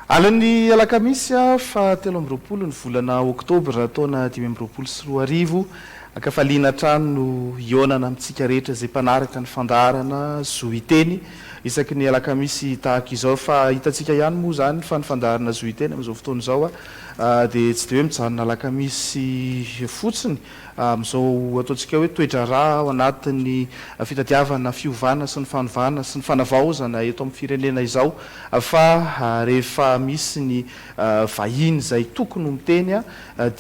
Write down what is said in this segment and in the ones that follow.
Alany alakamisy fa 13 ny volana oktobra taona 2024 akafaliana trano ionana amintsika rehetra zay mpanaraka ny fandarana zoiteny isaky ny alakamisy tahaka izao fa hitatsika ihany moa zany fa ny fandarana zoiteny amin'izao fotoana izao dia tsy dia hoe mijanona alakamisy fotsiny amin'izao ataontsika hoe toetra rà ao anatin'ny fitadiavana fiovana sy ny fanovana sy ny fanavaozana eto amin'ny firenena izao fa rehefa misy ny vahiny izay tokony ho miteny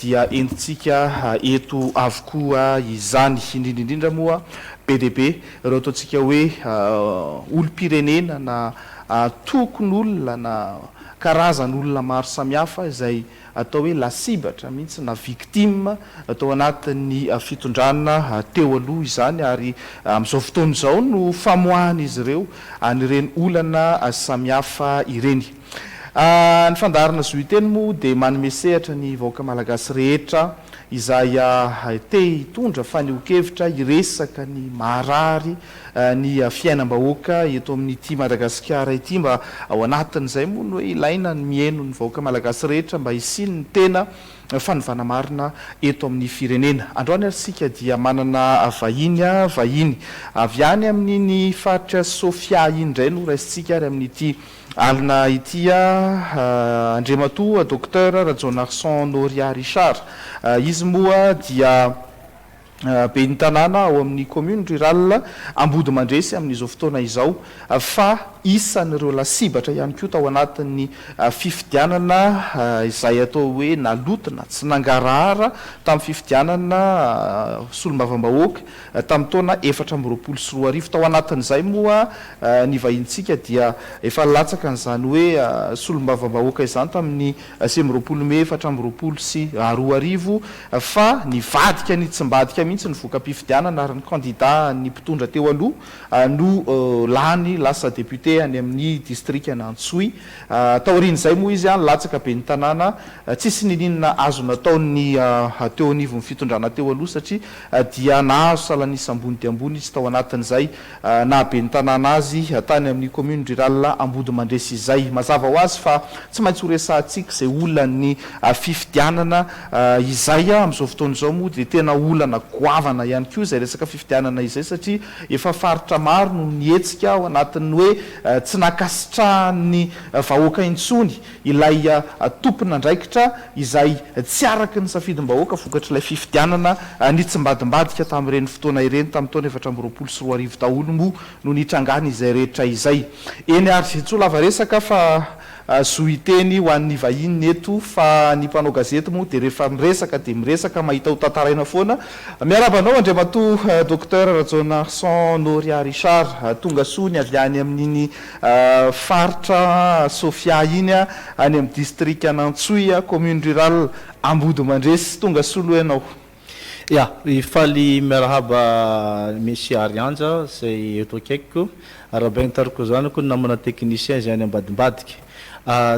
dia entintsika eto avokoa izany indrindraindrindra moa PDB ireo ataontsika hoe olom-pirenena na tokony olona na karazan'olona maro samihafa izay atao hoe lasibatra mihitsy na victime atao anatin'ny fitondrana teo aloha izany ary amin'izao fotoana izao no famoahana izy ireo an'ireny olana samihafa ireny. Ny fandarana zoiteny moa dia manome sehatra ny vahoaka malagasy rehetra izay te hitondra faneho-kevitra iresaka ny maharary ny fiainam-bahoaka eto amin'ity Madagasikara ity mba ao anatin'izay moa no hoe ilaina ny mihaino ny vahoaka malagasy rehetra mba hisiny ny tena fanovana marina eto amin'ny firenena. Androany arsika dia manana vahiny avy any amin'ny faritra Sofia indray no raisitsika ary amin'ity alina ity Andriamatoa Docteur Rajonarson Noria Richard izy moa dia ben'ny tanàna ao amin'ny commune rurale Ambody Mandresy amin'izao fotoana izao fa isan'ireo lasibatra ihany koa tao anatin'ny fifidianana izay atao hoe nalotina tsy nangarahara tamin'ny fifidianana solombavambahoaka tamin'ny taona 2024 tao anatin'izay moa ny vahintsika dia efa latsaka n'izany hoe solombavambahoaka izany tamin'ny 20 Mey 2024 fa nivadika ny tsy mbadika mihitsy ny voka-pifidianana ary ny kandida ny mpitondra teo aloha no lany lasa député any amin'ny district Antsoy taorian'izay moa izy latsaka be ny tanàna tsisy nininona azo nataony teo anivon'ny fitondrana teo aloha satria dia nahazo salanisa ambony dia ambony izy tao anatin'izay na be ny tanàna azy tany amin'ny commune rurale Ambody Mandresy izay mazava ho azy fa tsy maintsy ho resahantsika izay olany fifidianana izay amin'izao fotoana izao moa dia tena olana goavana ihany koa izay resaka fifidianana izay satria efa faritra maro no nietsika ao anatin'ny hoe tsy nakasitrahany vahoaka intsony ilay tompona andraikitra izay tsy araky ny safidim-bahoaka vokatra ilay fifidianana ny tsy mbadimbadika tamin'ireny fotoana ireny tamin'ny taona 2024 daholo moa no nitrangana izay rehetra izay eny ary tsy ho lava resaka fa zoiteny ho an'ny vahiny eto fa ny mpanao gazety moa dia rehefa miresaka dia miresaka mahita ho tantaraina foana. Miarabanao Andriamatoa Docteur Rajonarson Noria Richard tonga soa ny avy any amin'iny faritra Sofia iny any amin'ny district Antsoy commune rurale Ambody Mandresy tonga soa aloha ianao. Ya, ifaly miarahaba Monsieur Arianja zay eto akaikiko arabainy tariko zany koa namana technicien zay any ambadimbadika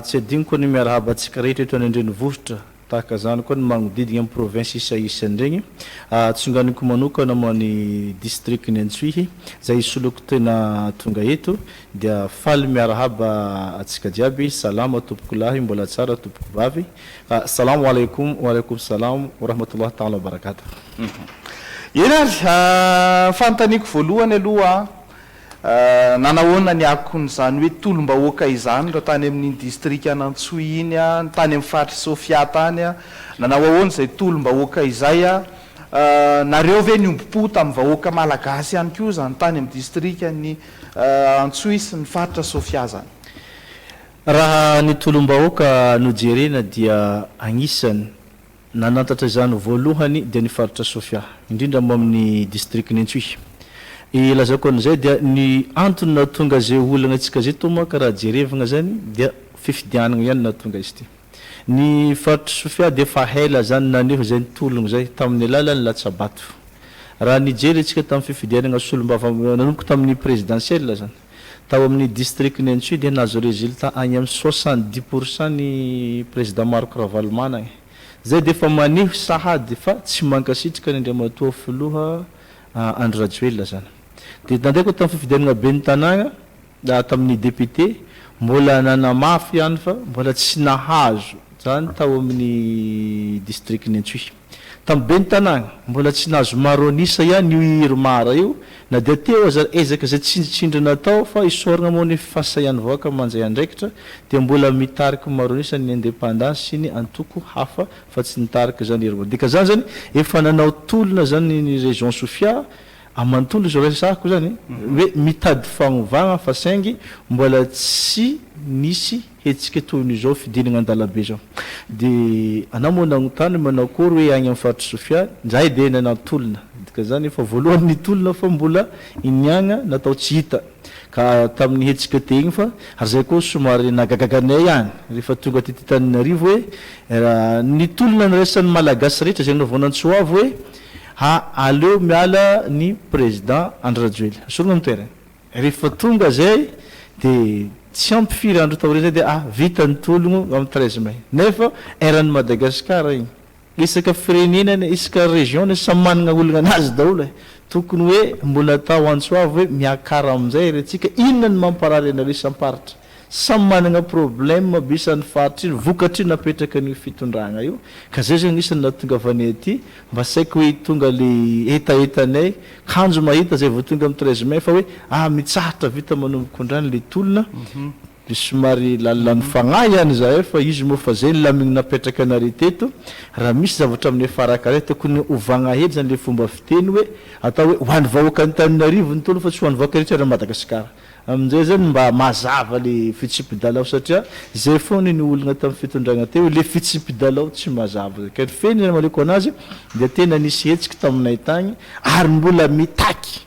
tsy adino koa ny miarahaba atsika rehetra eto any an-drenivohitra tahaka zany koa ny magnodidina amin'ny province isaisany regny tsonganiko manokana amin'ny district ny Antsoy zay soloko tena tonga eto dia faly miarahaba atsika jiaby salama tompoko lahy mbola tsara tompoko vavy assalamu alaikum wa alaikum salam wa rahmatullahi ta'ala wa barakatuh. Eny ary fantaniko voalohany aloha nanahoana ny akon'izany hoe tolom-bahoaka izany raha tany amin'ny district Antsoy iny tany amin'ny faritra Sofia tany nanahoana izay tolom-bahoaka izay nareo ve niombom-po tamin'ny vahoaka malagasy ihany koa zany tany amin'ny district ny Antsoy sy ny faritra Sofia zany. Raha ny tolom-bahoaka nojerena dia agnisany nanantatra izany voalohany dia ny faritra Sofia indrindra mo amin'ny district ny Antsoy. Ilazako an'izay dia ny antony nahatonga zay olana antsika zay toa moa karaha jerevana zany dia fifidianana ihany nahatonga izy ty. Ny faritra Sofia dia efa haila zany naneho zay nitologno zay tamin'ny alalan'ny Latsabato. Raha nijery antsika tamin'ny fifidianana solombavambahoaka nanomboka tamin'ny présidentielle zany tao amin'ny district ny Antsoy dia nahazo résultat any amin'ny 70% ny président Marc Ravalomanana. Zay dia efa maneho sahady fa tsy mankasitrika ny Andriamatoa filoha Andry Rajoelina zany. Dia nandray koa tamin'ny fifidianana be ny tanàna tamin'ny député mbola nanamafy ihany fa mbola tsy nahazo zany tao amin'ny district Nentsoy tamin'ny ben'ny tanàna mbola tsy nahazo maronisa ihany io irmara io na dia teo aza ezaka zay tsindritsindry natao fa isoragna moa ny fasahihany vaoaka manjay andraikitra dia mbola mitarika maronisa ny indépendance sy ny antoko hafa fa tsy nitarika zany irmara dika zany zany efa nanao tolona zany ny région Sofia amantolo zao resako zany hoe mitady fagnovagna fa saingy mbola tsy nisy hetsika toy n'izao fidinagna an-dalabe zao dia anao moa nagnotany manakory hoe agny amin'ny faritry Sofia nzay dia nanatolona dika zany efa voalohany nitolona fa mbola iniagna natao tsy hita ka tamin'ny hetsika tegny fa ary zay koa somary nagagaganay ihany rehefa tonga ty Tananarivo hoe nitolona ny resan'ny malagasy rehetra zay naovonantsoavo hoe aleo miala ny président Andry Rajoely asorogna amin'ny toerana rehefa tonga zay dia tsy ampifiry andro tao reny zay dia vita ny tologno amin'ny 13 mai nefa eran'ny Madagasikara igny isaka firenenany isaka région samy managna olona anazy daholo tokony hoe mbola tao antsoavo hoe miakara amin'izay retsika inona ny mamparary anareo isam-paritra samy managna problème bisan'ny faritra iny vokatry napetraka ny fitondragna io ka zay zany isany nahatongavanay aty mba saiko hoe tonga le etaetanay kanjo mahita zay vao tonga amin'ny 13 mai fa hoe mitsahatra vita manomboka ondrany le tolona le somary lalan'ny fagnahy ihany zahay fa izy moa fa zay ny lamigny napetraka anareo teto raha misy zavatra amin'ny farakare tokony ovagna hely zany le fomba fiteny hoe atao hoe ho an'ny vahoaka ny Tananarivo ny tolo fa tsy ho an'ny vahoaka rehetra ra Madagasikara amin'izay zany mba mazava le fitsipidalao satria zay foana ny olona tamin'ny fitondragna teo le fitsipidalao tsy mazava ka feny zany maleko anazy dia tena nisy hetsika taminay tagny ary mbola mitaky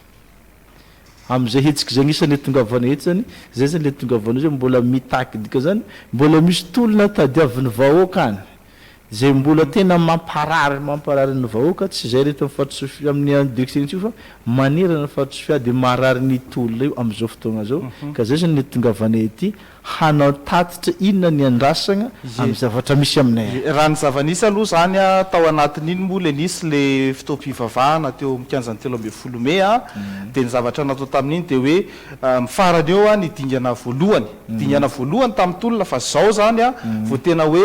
am'izay hetsika zay isany le tongavana eto zany zay zany le tongavana zay mbola mitaky dika zany mbola misy tolona tadiavin'ny vahoaka any zay mbola tena mamparary ny vahoaka tsy zay rehetra amin'ny faritry Sofia amin'ny direction io fa manerana ny faritry Sofia dia marary ny tolona io amin'izao fotoagna zao ka zay zany le tongavanay ety hanao tatitra inona ny andrasagna amin'ny zavatra misy aminay raha ny zavanisy aloha zany tao anatin'iny moa le nisy le fitaom-pivavahana teo mikanjany 13 Mai dia ny zavatra natao tamin'iny dia hoe mifarany eo ny dingana voalohany tamin'ny tolona fa zao zany vao tena hoe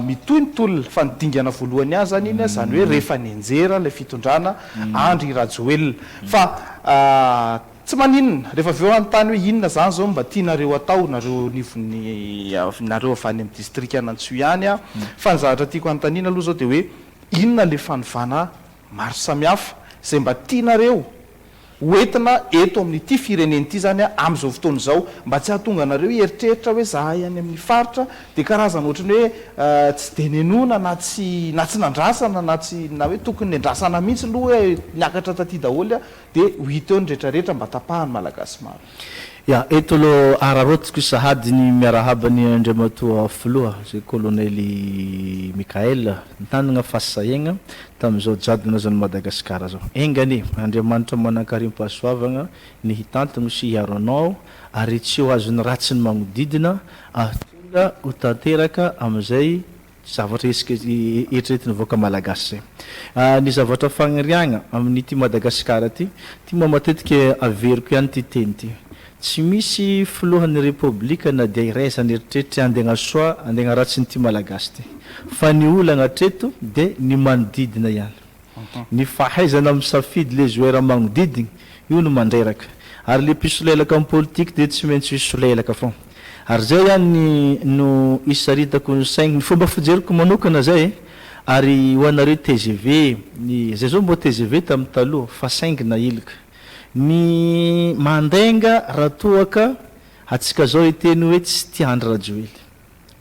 mitoy ny tolona fa ny dingana voalohany ihany zany iny zany hoe rehefa nianjera le fitondrana Andry Rajoelina fa tsy maninona rehefa avy eo anontany hoe inona zany zao mba tianareo atao nareo nareo avy any amin'ny district Anantsoy ihany fa ny zavatra tiako anontaniana aloha zao dia hoe inona le fanovana maro samihafa zay mba tianareo hoentina eto amin'ity fireneny ity zany amin'izao fotoana izao mba tsy hahatonga anareo hieritreritra hoe zahay any amin'ny faritra dia karazana ohatrany hoe tsy dia nenona na tsy nandrasana na hoe tokony nendrasana mihitsy aloha hoe niakatra taty daholo dia ho hita eo ny rehetrarehetra mba tapahany malagasy maro eto aloha ararotsiko sahady ny miarahabany andriamatoa filoha zay colonely Mikael nitanana fahasahiagna tamin'izao jadona zany Madagasikara zao engany Andriamanitra manankarim-pahasoavagna ny hitantino sy hiaronao ary tsy ho azony ratsy ny magnodidina tonga ho tanteraka amin'izay zavatra eritreretiny voaka malagasy zay ny zavatra fagniriagna amin'ity Madagasikara ty mba matetika averiko ihany ty teny ty tsy misy filohan'ny republika na dia iraisany eritreritry andegna soa andegna ratsy nyty malagasy ty fa ny olagna treto dia ny manodidina ihany ny fahaizana misafidy le joueur magnodidina io no mandreraka ary le mpisolelaka amin'ny politique dia tsy maintsy isolelaka foana ary zay ihany no isaritako ny saigny ny fomba fijeriko manokana zay ary ho anareo TGV zay zao mbo TGV tamin'ny taloha fa saingina ilika ny mandenga raha toaka atsika zao iteny hoe tsy tia Andry Rajoely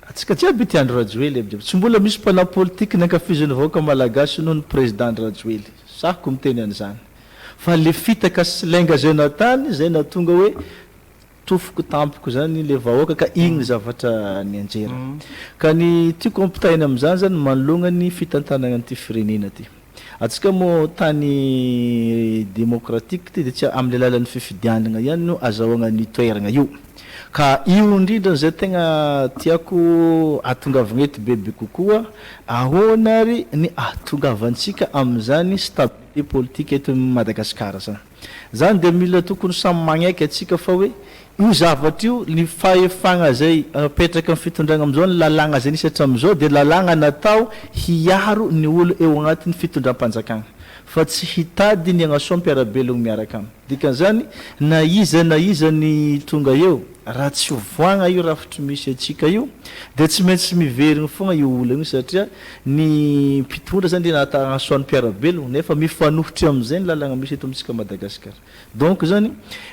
atsika jiaby tia Andry Rajoely tsy mbola misy mpana politique nankafiziny vahoaka malagasy noho ny président Andry Rajoely sahako miteny an'izany fa le fitaka sy lainga zay natany zay natonga hoe tofoko tampoko zany le vahoaka ka igny zavatra nianjera ka ny tiako ampitaina amin'izany zany manologna ny fitantanagna an'ity firenena ty atsika moa tany démocratique ty dia tsy amin'ny alalan'ny fifidianana ihany no azahoagna ny toeragna io ka io indrindra zay tegna tiako atongavagna eto bebe kokoa ahoana ary ny atongavantsika amin'izany stabilité politique eto Madagasikara zany dia mila tokony samy magnaiky atsika fa hoe io zavatra io ny fahefagna zay apetraka amin'ny fitondragna am'izao ny lalàgna zay nisy hatram'izao de lalàgna natao hiaro ny olo eo agnatin'ny fitondram-panjakagna fa tsy hitady ny agnasoa mpiarabelogno miaraka aminy dikan'izany na iza ny tonga eo raha tsy hovoagna io rafitry misy atsika io de tsy maintsy miverigny fogna io olana io satria ny mpitondra zany de nata agnasoan'ny mpiarabelogno nefa mifanohitry am'izay ny lalàgna misy eto amitsika Madagasikara donc zany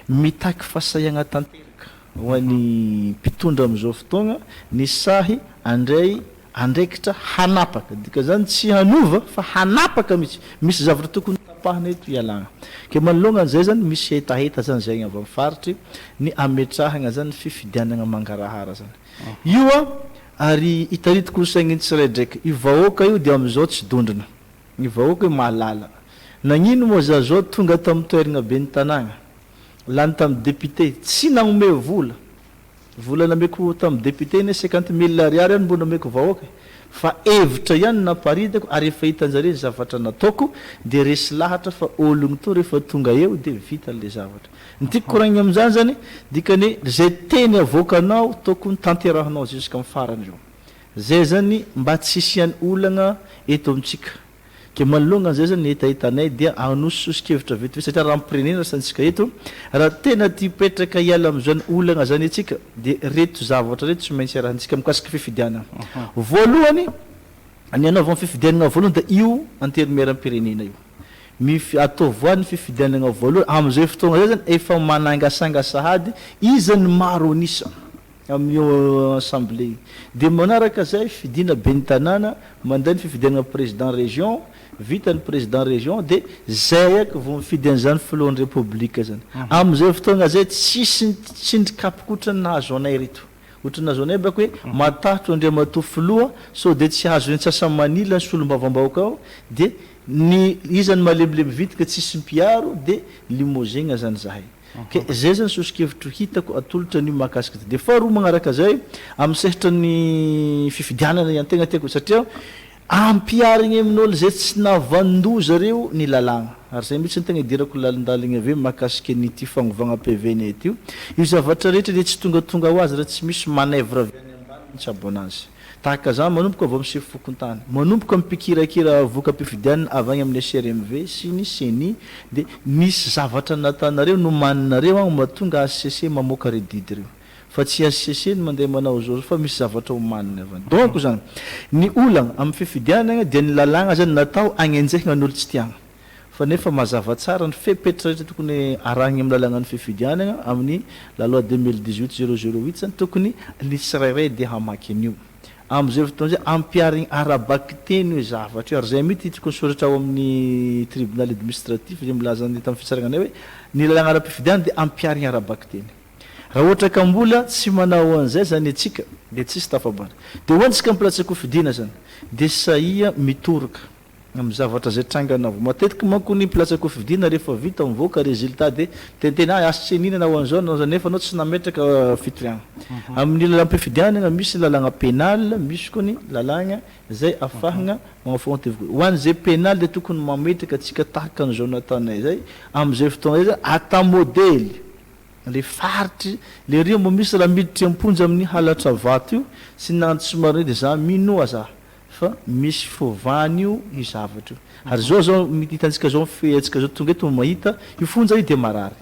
mitaky fasahagna tanteraka ho an'ny mpitondra am'izao fotoagna ny sahy andray andraikitra hanapaka dika zany tsy hanova fa hanapaka misy zavatra tokony tapahana eto ialagna ke manologna zay zany misy hetaheta zany zay avy amin'ny faritry ny ametrahagna zany fifidianana mangarahara zany io ary hitarity kolosaigny tsiraidraiky io vahoaka io de am'izao tsy dondrina ny vahoaka io mahalala nagnino moa zao tonga tamin'ny toeragna be ny tanàgna lany tamin'ny député tsy nagnome vola nameko tamin'ny député ny 50 000 ariary any mbo nameko vahoaka fa hevitra ihany naparidako ary efa hitanjare ny zavatra nataoko de resy lahatra fa ologno to rehefa tonga eo de vita le zavatra ny tiako koragny am'izany zany dikany zay teny avoakanao tokony tanterahanao jusqu'à farany io zay zany mba tsy isiany olagna eto amitsika ke manologna zay zany etahitanay dia anososokevitra vetivety satria raha mpirenena santsika eto raha tena ty petraka hiala am'izany olagna zany atsika de reto zavatra reto tsy maintsy arahantsika mikasiky fifidianana voalohany ny anaovana fifidianana voalohany da io anterimeram-pirenena io atao voany fifidianana voalohany am'izay fotoagna zay zany efa manangasanga sahady izany maro anisa amin'io assemblée de manaraka zay fidina be ny tanàna manday ny fifidianana président région vita ny président région de zay ak vao mifidy an'izany filohan'ny république zany am'izay fotoagna zay tsisy tsindrikapokotra nahazo anay reto ohatry nahazo anay bako hoe matahotro andriamatoa filoha so de tsy azo entsasa-manila ny solom-bavambahoaka ao de ny izany malemilemy vitika tsisy mpiaro de limozegna zany zahay ke zay zany sosokevitro hitako atolotra an'io mahakasika de faharoa magnaraka zay amin'ny sehatra ny fifidianana iantegna tiako satria ampiarigny amin'olo zay tsy navandoza reo ny lalàgna ary zay mihitsy ny tegna idirako lalindaligny ave mahakasika nyty fagnovagna PVN ty io zavatra rehetra de tsy tongatonga ho azy raha tsy misy manèvre avy any ambany mihitsy aboanazy tahaka zany manomboka avy am'sefo fokontany manomboka mipikirakira voka-pifidianana avy agny amin'ny CRMV sy ny CENI de misy zavatra natanareo no maninareo agny mahatonga ACC mamoaka redidy reo fa tsy ACC ny mandeha manao zao fa misy zavatra homaniny avany donc zany ny olagna amin'ny fifidianana de ny lalàgna zany natao agnenjehina n'olo tsy tiagna fa nefa mazava tsara ny fepetra rehetra tokony arahigny amin'ny lalàgna ny fifidianana amin'ny la loi 2018/008 zany tokony ny tsirairay de hamaky an'io am'izay fotoana zay ampiarigny arabaky teny hoe zavatra io ary zay mity tokony soratra ao amin'ny tribunal administratif zay milaza ny tamin'ny fitsaragna anay hoe ny lalàgna ara-pifidianana de ampiarigny arabaky teny raha ohatra ka mbola tsy manao an'izay zany atsika de tsisy tafabary de hoantsika ampilatsako fidina zany de saia mitoroka amin'ny zavatra zay tranganavo matetiky manko ny platsako fidina rehefa vita mivoaka résultat de tentena asy nina anao an'izao nefa anao tsy nametraka fitoriagna amin'ny lalam-pifidianana misy lalàgna pénal misy koa ny lalàgna zay afahagna magnafognatevoko ho an'izay pénal de tokony mametraka atsika tahaka an'izao natanay zay am'izay fotoagna zay ata modely le faritry le rio mbo misy raha miditry amponja amin'ny halatra vato io sy nantsy mariny de za minoa za fa misy fovany io izavatra io ary zao hitantsika zao featsika zao tonga eto mahita io fonja io de marary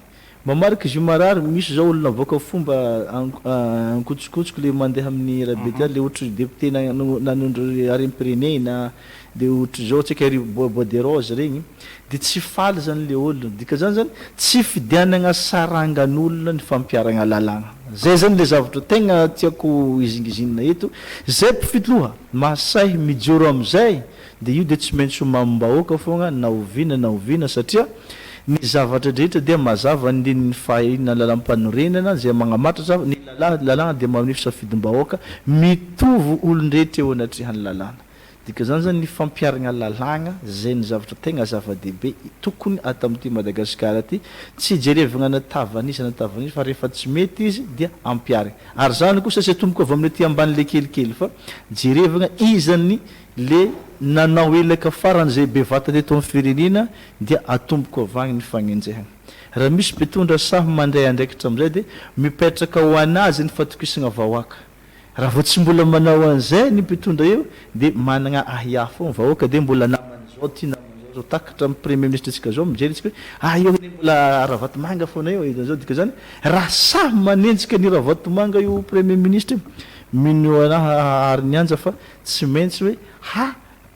mamarika izy io marary misy zao olona avoaka fomba ankotsikotsoko le mandeha amin'ny rabety le ohatry député nanondro arem-pirenena de ohatry zao tsika ry bois de rose regny de tsy faly zany le olona dika zany tsy fidianana sarangan'olona ny fampiaragna lalàgna zay zany le zavatra tegna tiako izingizinina eto zay mpifitloha masay mijoro am'izay de io de tsy maintsy mambahoaka fogna na ovina satria ny zavatra drehetra dia mazava ny fahina lalam-panorenana zay magnamatra zava ny lalàgna de manify safidim-bahoaka mitovy olon-drehetra eo anatrehany lalàna dika zany ny fampiaragna lalàgna zay ny zavatra tegna zava-dehibe tokony atao amin'ity Madagasikara ty tsy jerevagna natavanisa fa rehefa tsy mety izy dia ampiarigna ary zany kosa sy tomboka avy amin'ny aty ambany le kelikely fa jerevagna izany le nanao elaka farany zay bevata teto amin'ny firenena dia atomboko avagny ny fagnenjehana raha misy mpitondra sahy mandray andraikitra am'izay de mipetraka ho anazy ny fatokisana vahoaka raha vao tsy mbola manao an'izay ny mpitondra eo de manana ahia foana vahoaka de mbola naman'izao ty naman'izao takatra amin'ny premier ministre antsika zao mijery tsika hoe io ne mbola Ravatomanga foana eo zao dika zany raha sahy manenjika ny Ravatomanga io premier ministre mino anaha ary nyanja fa tsy maintsy hoe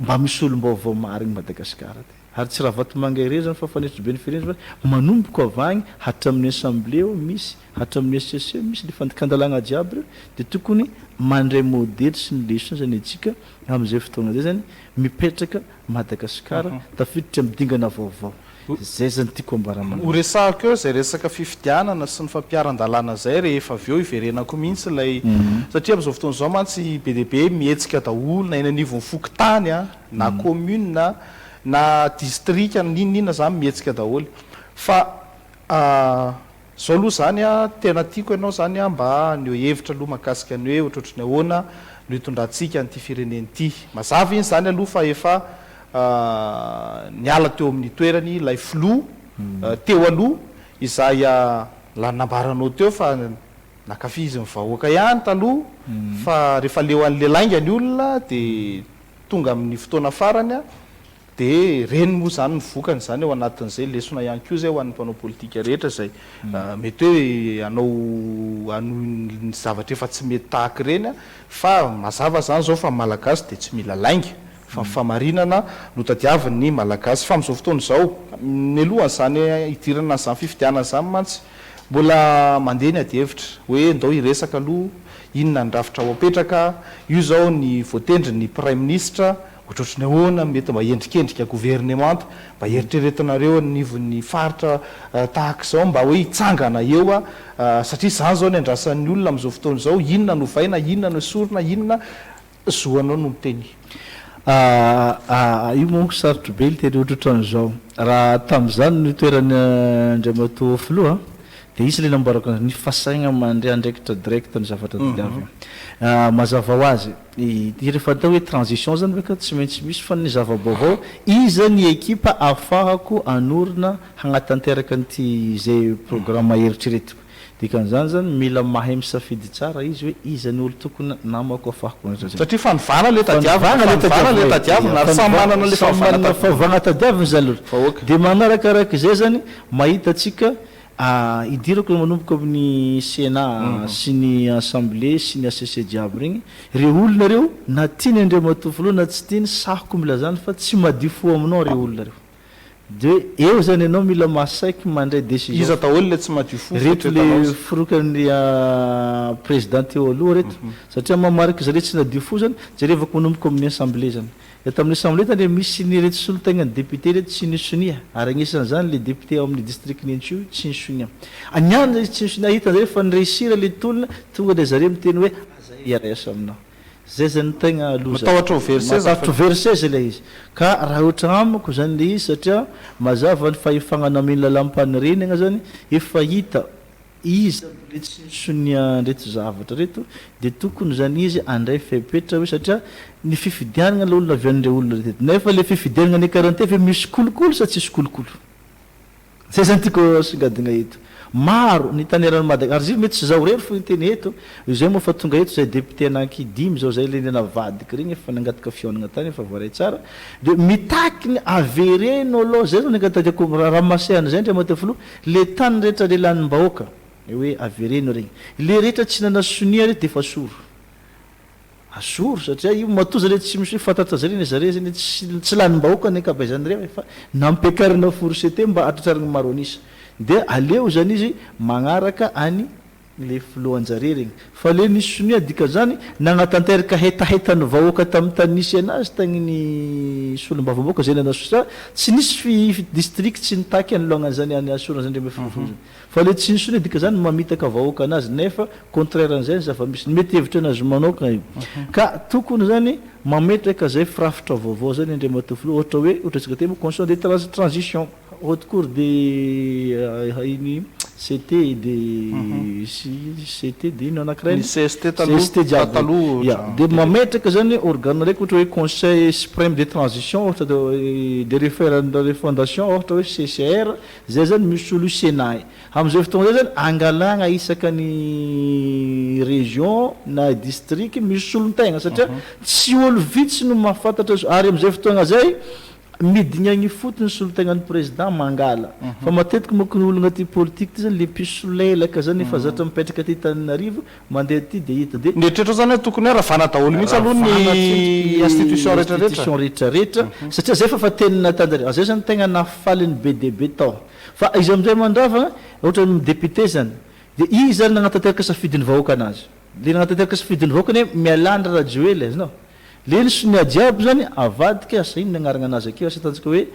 mba misy olom-baovao marigny Madagasikara ty ary tsy Ravatomanga irery zany fa fanetro be ny firenena fa manomboka avy agny hatramin'ny assemblée eo misy hatramin'ny SCC misy le fandikandalagna jiaby reo de tokony mandray modely sy ny leçon zany atsika am'izay fotoana zay zany mipetraka Madagasikara tafiditra midingana vaovao zay zany tiako ambaramana ho resahako eo zay resaka fifidianana sy ny fampiaran-dalàna zay rehefa avy eo iverenako mihitsy lay satria am'izao fotoana zao mantsy be de be mihetsika daholo na eny anivon'ny fokontany na commune na district ninina zany mihetsika daholo fa zao aloha zany tena tiako ianao zany mba neo hevitra aloha mahakasika any hoe ohatrohatry ny ahoana no hitondrantsika nyity fireneny ity mazava iny zany aloha fa efa niala teo amin'ny toerany lay flo teo aloha izay lanambaranao teo fa nakafizy ny vahoaka ihany taloha fa rehefa leo an'le lainga ny olona de tonga amin'ny fotoana farany de reny moa zany mivokany zany eo anatin'izay lesona ihany koa zay ho an'ny mpanao politika rehetra zay mety hoe anao ny zavatra efa tsy mety tahaka reny fa mazava zany zao fa malagasy de tsy mila lainga fa famarinana no tadiavin'ny malagasy fa am'izao fotoana zao ny alohany zany idirana zany fifidianana zany mantsy mbola mandeha ny ady hevitra hoe ndao iresaka aloha inona ny rafitra ho apetraka io zao ny voatendry ny prime ministre ohatrohatry ny ahoana mety mba endrikendrika gouvernement mba eritreretinareo nivon'ny faritra tahaka zao mba hoe hitsangana eo satria zany zao ny andrasan'ny olona am'izao fotoana zao inona no vaina inona no sorona inona zoanao no miteny io monko sarotro be ny teny ohatrohatran'izao raha tam'izany ny toerany Andriamatoa filoha de izy le namboarako ny fasaigna mandray andraikitra direct ny zavatra tadiavy mazava ho azy rehefa atao hoe transition zany beka tsy maintsy misy fa ny zava-baovao iza ny ekipa afahako anorina hagnatanteraka nyty zay programme eritreretiko dikan'izany zany mila mahay misafidy tsara izy hoe iza ny olo tokony namako afahako satria fanivana le tadiavina ary samy manana le favana tadiaviny zany olo de manarakaraka zay zany mahita atsika idirako manomboka amin'ny Sénat sy ny assemblée sy ny ACC jiaby regny reo olona reo na tiany Andriamatoa filoha na tsy tiany sahako mila zany fa tsy madio fo aminao reo olona reo de eo zany ianao mila masaiky mandray décision iza daholo le tsy madio fo reto le firokan'ny président teo aloha reto satria mamarika zare tsy nadio fo zany zare avako manomboka amin'ny assemblée zany tamin'ny assemblée tany misy ny reto solotaignany député reto tsy nisonia ary agnisan'izany le député ao amin'ny district nentsio tsy nisonia aniany zay tsy nisonia hitan'zare fa nireusira le tolona tonga de zare miteny hoe zay iarasa aminao zay zany tegna matahotra verse zay le izy ka raha ohatra amiko zany le izy satria mazava ny fahefagnana amin'ny lalam-panirenagna zany efa hita izy le tsy nisonia reto zavatra reto de tokony zany izy andray fepetra hoe satria ny fifidianana le olona avy an'ireo olona reteto nefa le fifidianana ny karante efa misy kolokolo sa tsisy kolokolo zay zany tiako songadina eto maro ny tanerany Madagasikara ary izy mety tsy zao rery fo teny eto izay moa fa tonga eto zay député anankidimy zao zay le nanavadiky regny efa nangataka fionagna tany efa voaray tsara de mitaky ny avereno aloha zay zao nangatadiako ramasehana zay Andriamatoa filoha le tany rehetra le lanim-bahoaka hoe avereno regny le rehetra tsy nanasonia reto de efa soro asoro satria io matoza le tsy misy fantatra zare zare zany tsy lanim-bahoaka ny ankabezan'ireo fa nampiakarina forsete mba atratrarigny maro anisa de aleo zany izy magnaraka any le filohanjare regny fa le nisy sonia dika zany nagnatanteraka hetaheta ny vahoaka tamin'ny tany nisy anazy tagny ny solom-bavamboaka zay nanasosa tsy nisy district tsy nitaky anylohanan'zany any asorana zany ndre fa le tsy nisonia dika zany mamitaka vahoaka anazy nefa contraire an'izay zava-misy mety hevitra anazy manokana io ka tokony zany mametraka zay firafitra vaovao zany Andriamatoa filoha ohatra hoe ohatra tsika te mo constitution de transition haute cour de iny c'était de ino anankiray CST CST jiaby taloha ya de mametraka zany organe raiky ohatra hoe conseil suprême de transition ohatra de référendum de fondation ohatra hoe CCR zay zany misy olo Sénat am'izay fotoana zay zany angalagna isaka ny région na district misy olon-tegna satria tsy olo vitsy no mahafantatra ary am'izay fotoana zay midignagny fotony solon-tegnan'ny président mangala fa matetiky moko ny olo agnaty politique ty zany le pisolelaka zany efa zatra mipetraka ty Tananarivo mandeha ty de hita de nitretra zany hoe tokony ravana daholo mihitsy aloha ny institution rehetrarehetra satria zay fa tenina Tananarivo zay zany tegna nafalin'ny BDB tao fa izy amizay mandravagna ohatra député zany de izy zany nagnatanteraka safidin'ny vahoaka anazy le nagnatanteraka safidin'ny vahoaka ny mialandra radio ely azy no le ny sonia jiaby zany avadika asa ino nagnarana anazy akeo asa tanjaka hoe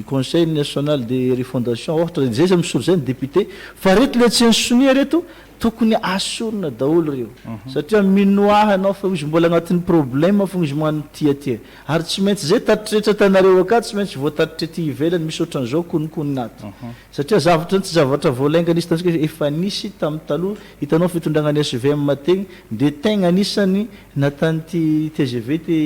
conseil national de refondation ohatra zay zany misolo zay ny député fa reto le tsy ny sonia reto tokony asorona daholo reo satria minoaha anao fa izy mbola agnatin'ny problème fogna izy magnano tia ary tsy maintsy zay tatitretra tanareo akato tsy maintsy voatatitra ty ivelany misy ohatran'izao konikonin'ato satria zavatra tsy zavatra voalaingana izy tantsika efa nisy tamin'ny taloha hitanao fitondragnany SVM tegny de tegna anisany natany ty TGV ty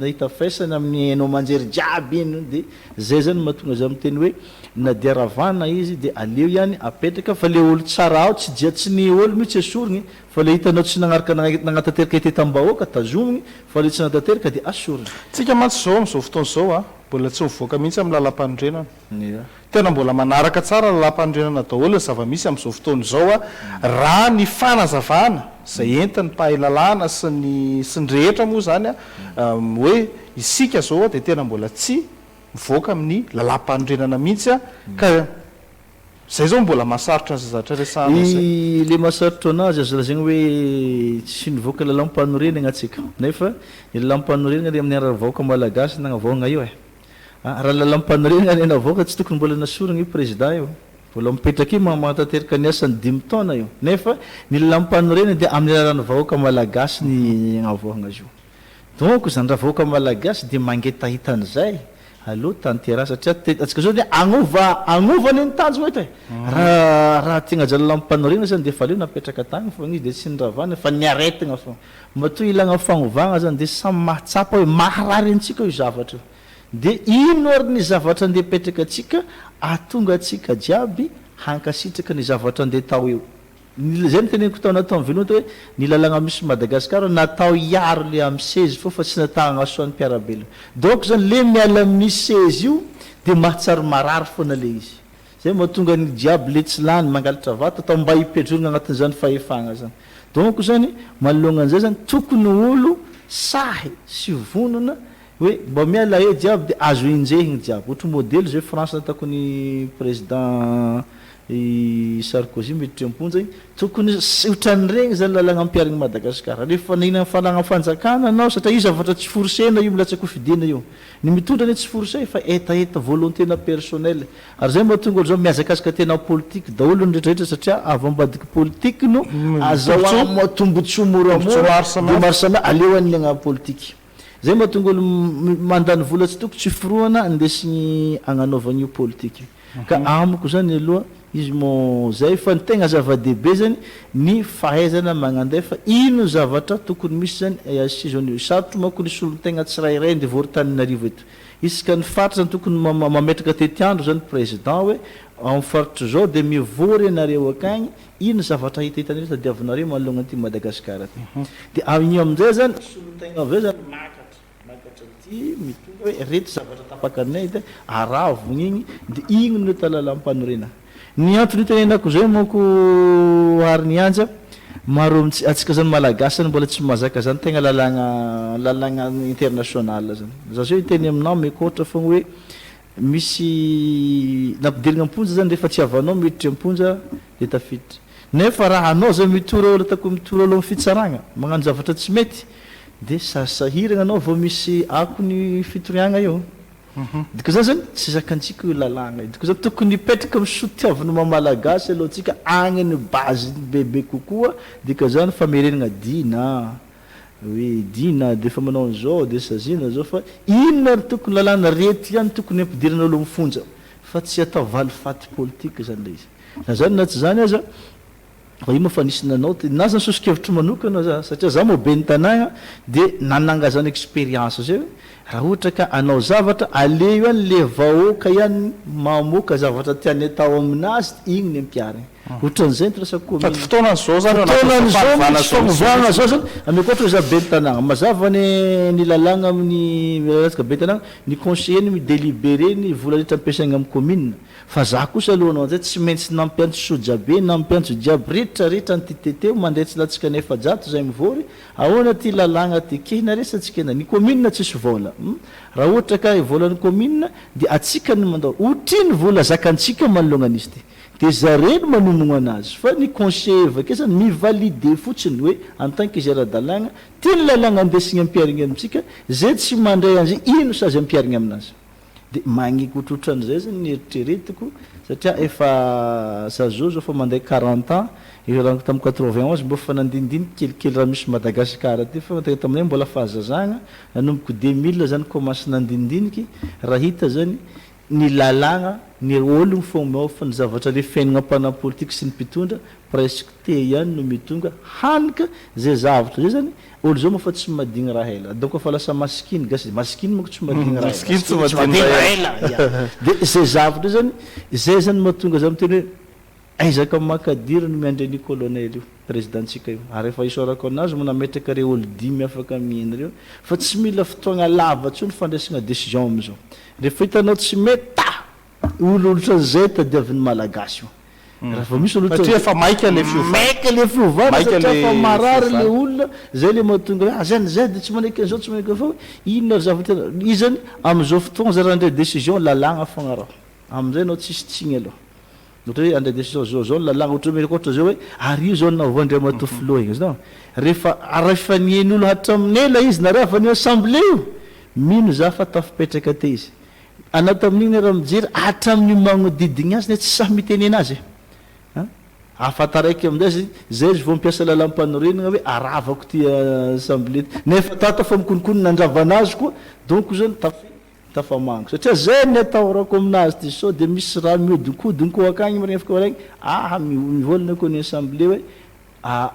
nahita faisany amin'ny hainao manjery jiaby iny de zay zany mahatonga za miteny hoe na dia ravana izy de aleo ihany apetraka fa le olo tsara ao tsy dia tsy ny olo mihitsy asorigny fa le hitanao tsy nagnaraka nagnatanteraka itetam-bahoaka tazomigny fa le tsy nagnatanteraka de asorigny tsika mantsy zao am'izao fotoana zao a mbola tsy mivoaka mihitsy amin'ny lalam-panondrenana tena mbola manaraka tsara lalam-panondrenana daholo ny zava-misy am'izao fotoana zao a raha ny fanazavana zay entiny mpahalalana sy ny rehetra moa zany a hoe isika zao de tena mbola tsy mivoaka amin'ny lalam-panondrenana mihitsy a ka zay zao mbola masarotra azy zatra resahana le masarotra anazy azo lazagny hoe tsy nivoaka lalam-panorenagna atsika nefa ny lalam-panorenagna le amin'ny aravaoka malagasy nagnavoagna io raha lalam-panorenagna ny navoaka tsy tokony mbola nasoragna io président io mbola mipetraka io mahatateraka ny asany 5 taona io nefa ny lalam-panorenagna de amin'ny alalan'ny vahoaka malagasy ny agnavoagna azy io donc zany raha vahoaka malagasy de mangetahitan'izay allo tantera satria atsika zao agnova ny tanjona hoe raha tigna lalam-panorenagna zany de fa leo napetraka tagny fa izy de tsy niravana fa niaretigna fa matoa ilagna fagnovagna zany de samy mahatsapa hoe maharary antsika io zavatra de ino ary ny zavatra andeha petraka atsika atonga atsika jiaby hankasitraka ny zavatra andeha tao eo zay ny teneniko tao natao mivelona hoe ny lalagna misy Madagasikara natao iaro le amin'ny sezy fô fa tsy natahagna asoan'ny mpiarabelona donc zany le miala amin'ny sezy io de mahatsary marary foana le izy zay mahatonga ny jiaby le tsy lany mangalatra vata atao mba hipetrorina agnatin'izany fahefagna zany donc zany manolognan'izay zany tokony olo sahy sy vonona hoe mba miala e jiaby de azo injehigny jiaby ohatra modely zay France nataoko ny président Sarkozy miditra amponja igny tokony ohatran'regny zany lalagna ampiarigny Madagasikara rehefa nahina falagna fanjakana anao satria io zavatra tsy forsena io milatsaka fidina io ny mitondra ny tsy forsay fa etaeta volonténa personnel ary zay mahatonga olo zao miazakazaka tena politique daholo ny rehetrarehetra satria avy ambadiky politique no azahoagna matombotsy moramora maro samy aleo an'ny agna politique zay mahatonga olo mandany vola tsy toko tsy foroana andesigny agnanaovagna io politique ka amiko zany aloha izy mo zay fa ny tegna zava-dehibe zany ny fahaizana magnandefa ino zavatra tokony misy zany asizony sarotro manko ny solon-tegna tsirairay de vory-Tananarivo eto isaka ny faritra zany tokony mametraka tetiandro zany président hoe amin'ny faritra zao de mivory anareo akagny ino zavatra hitahitanareo tadiavinareo manologna ty Madagasikara ty de amin'io amin'izay zany solon-tegna avy zany makatra ty mitonga hoe reto zavatra tapaka aminay de aravogna igny de igny no talalam-panorenagna ny antony tenenako zay moko ary ny anja maro atsika zany malagasy zany mbola tsy mazaka zany tegna lalagna international zany za zao iteny aminao mikotra fogna hoe misy nampidirigna amponja zany rehefa tsy avanao miditra amponja de tafiditra nefa raha anao zay mitora olo atako mitora olo amin'ny fitsaragna magnano zavatra tsy mety de sasahiragna anao vao misy ako ny fitoriagna io diko zany zany tsy zakantsika io lalagna diko zany tokony hipetraka amin'ny sotiavana mamalagasy aloha tsika agny ny base bebe kokoa dika zany famerenagna dina hoe dina de fa manao an'izao de sazina zao fa inona ary tokony lalàna rety ihany tokony ampidiran'olo mifonja fa tsy atao valifaty politika zany le izy na zany na tsy zany aza fa io moa fa nisy nanao na zany sosokevitry manokana za satria za moa be ny tanàgna dia nananga zany expérience zay hoe raha ohatra ka anao zavatra aleo ihany le vahoaka ihany mamoaka zavatra tiany atao aminazy igny ny ampiariny ohatran'izay nytirasakomisy fotoanan'izao fanovana zao zany amekoatra za be ny tanàgna mazava ny lalàgna amin'ny milatsika be ny tanàgna ny conseiller ny midélibéré ny vola rehetra ampiasaigna amin'ny commune fa za kosa alohanao anzay tsy maintsy nampiantso sojabe nampiantso jiaby rehetrarehetra nytyteteo mandeha tsy latsika ny efajato zay mivory ahoana ty lalàgna ty kehina resatsika ena ny commune tsisy vola raha ohatra ka volan'ny commune dia atsika ny mandao otriny vola zakantsika manolognan'izy ty de zareno manomogno anazy fa ny conseiller avake zany mivalide fotsiny hoe en tant que gérant-dalàgna tiany lalàgna andesigny ampiarigny amitsika zay tsy mandray an'zay ino sazy ampiarigny aminazy de magniky otrotran'izay zany ny eritreretiko satria efa zazozo fa mandeha 40 ans eranko tamin'ny 91 mbo fa nandindiny kelikely raha misy Madagasikara ty fa tega taminay mbola fahazazagna nanomboka 2000 zany commence nandindiniky raha hita zany ny lalàgna ny ologno fomba fa ny zavatra le fiainagna ampanana politika sy ny mpitondra presque te ihany no mitonga hanika zay zavatra zay zany olo zao moa fa tsy madigny raha ela donc fa lasa masikiny gasy masikiny manko tsy madigny raha ela de zay zavatra zany zay zany mahatonga za miteny hoe aizaka makadira no miandry ny colonel io présidentsika io ary efa isorako anazy mo nametraka re olo 10 afaka mihina reo fa tsy mila fotoagna lava tsony fandraisagna décision amizao rehefa hitanao tsy meta olotra'zay tadiavin'ny malagasy io raha misy satria fa maika le fiovana satria fa marary le olona zay le mahatonga hoe zany zay de tsy manaiky an'izao tsy manaiky fa inona zavatra izy zany am'izao fotoagna za raha andre décision lalàgna fogna raha am'izay anao tsisy tsigny aloha ohatra hoe andre décision zao lalàgna ohatra hoe ohatra zao hoe ary io zao navoandre matofilo igny zao rehefa rehefa nien'olo hatraminela izy na rehefa ny assemblée io mino za fa tafipetraka te izy anaty amin'igny raha mijery hatramin'ny magnodidigny azy ne tsy sahy mitenena azy afataraiky amizay zay izy vao mpiasa lalam-panorenagna hoe aravako ty assemblée nefa tata fa mikonikony nandrava azy koa donc zany tafamango satria zay ny atahorako aminazy ty sao de misy raha miodinkodiny koa akagny marigny afaka raiky mivolana koa ny assemblée hoe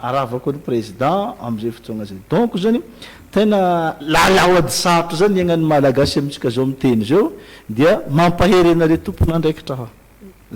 aravako ny président amizay fotoagna zay donc zany tena lalao ady sarotra zany iagnan'ny malagasy amitsika zao miteny zao dia mampahery anare tompona andraikitra ha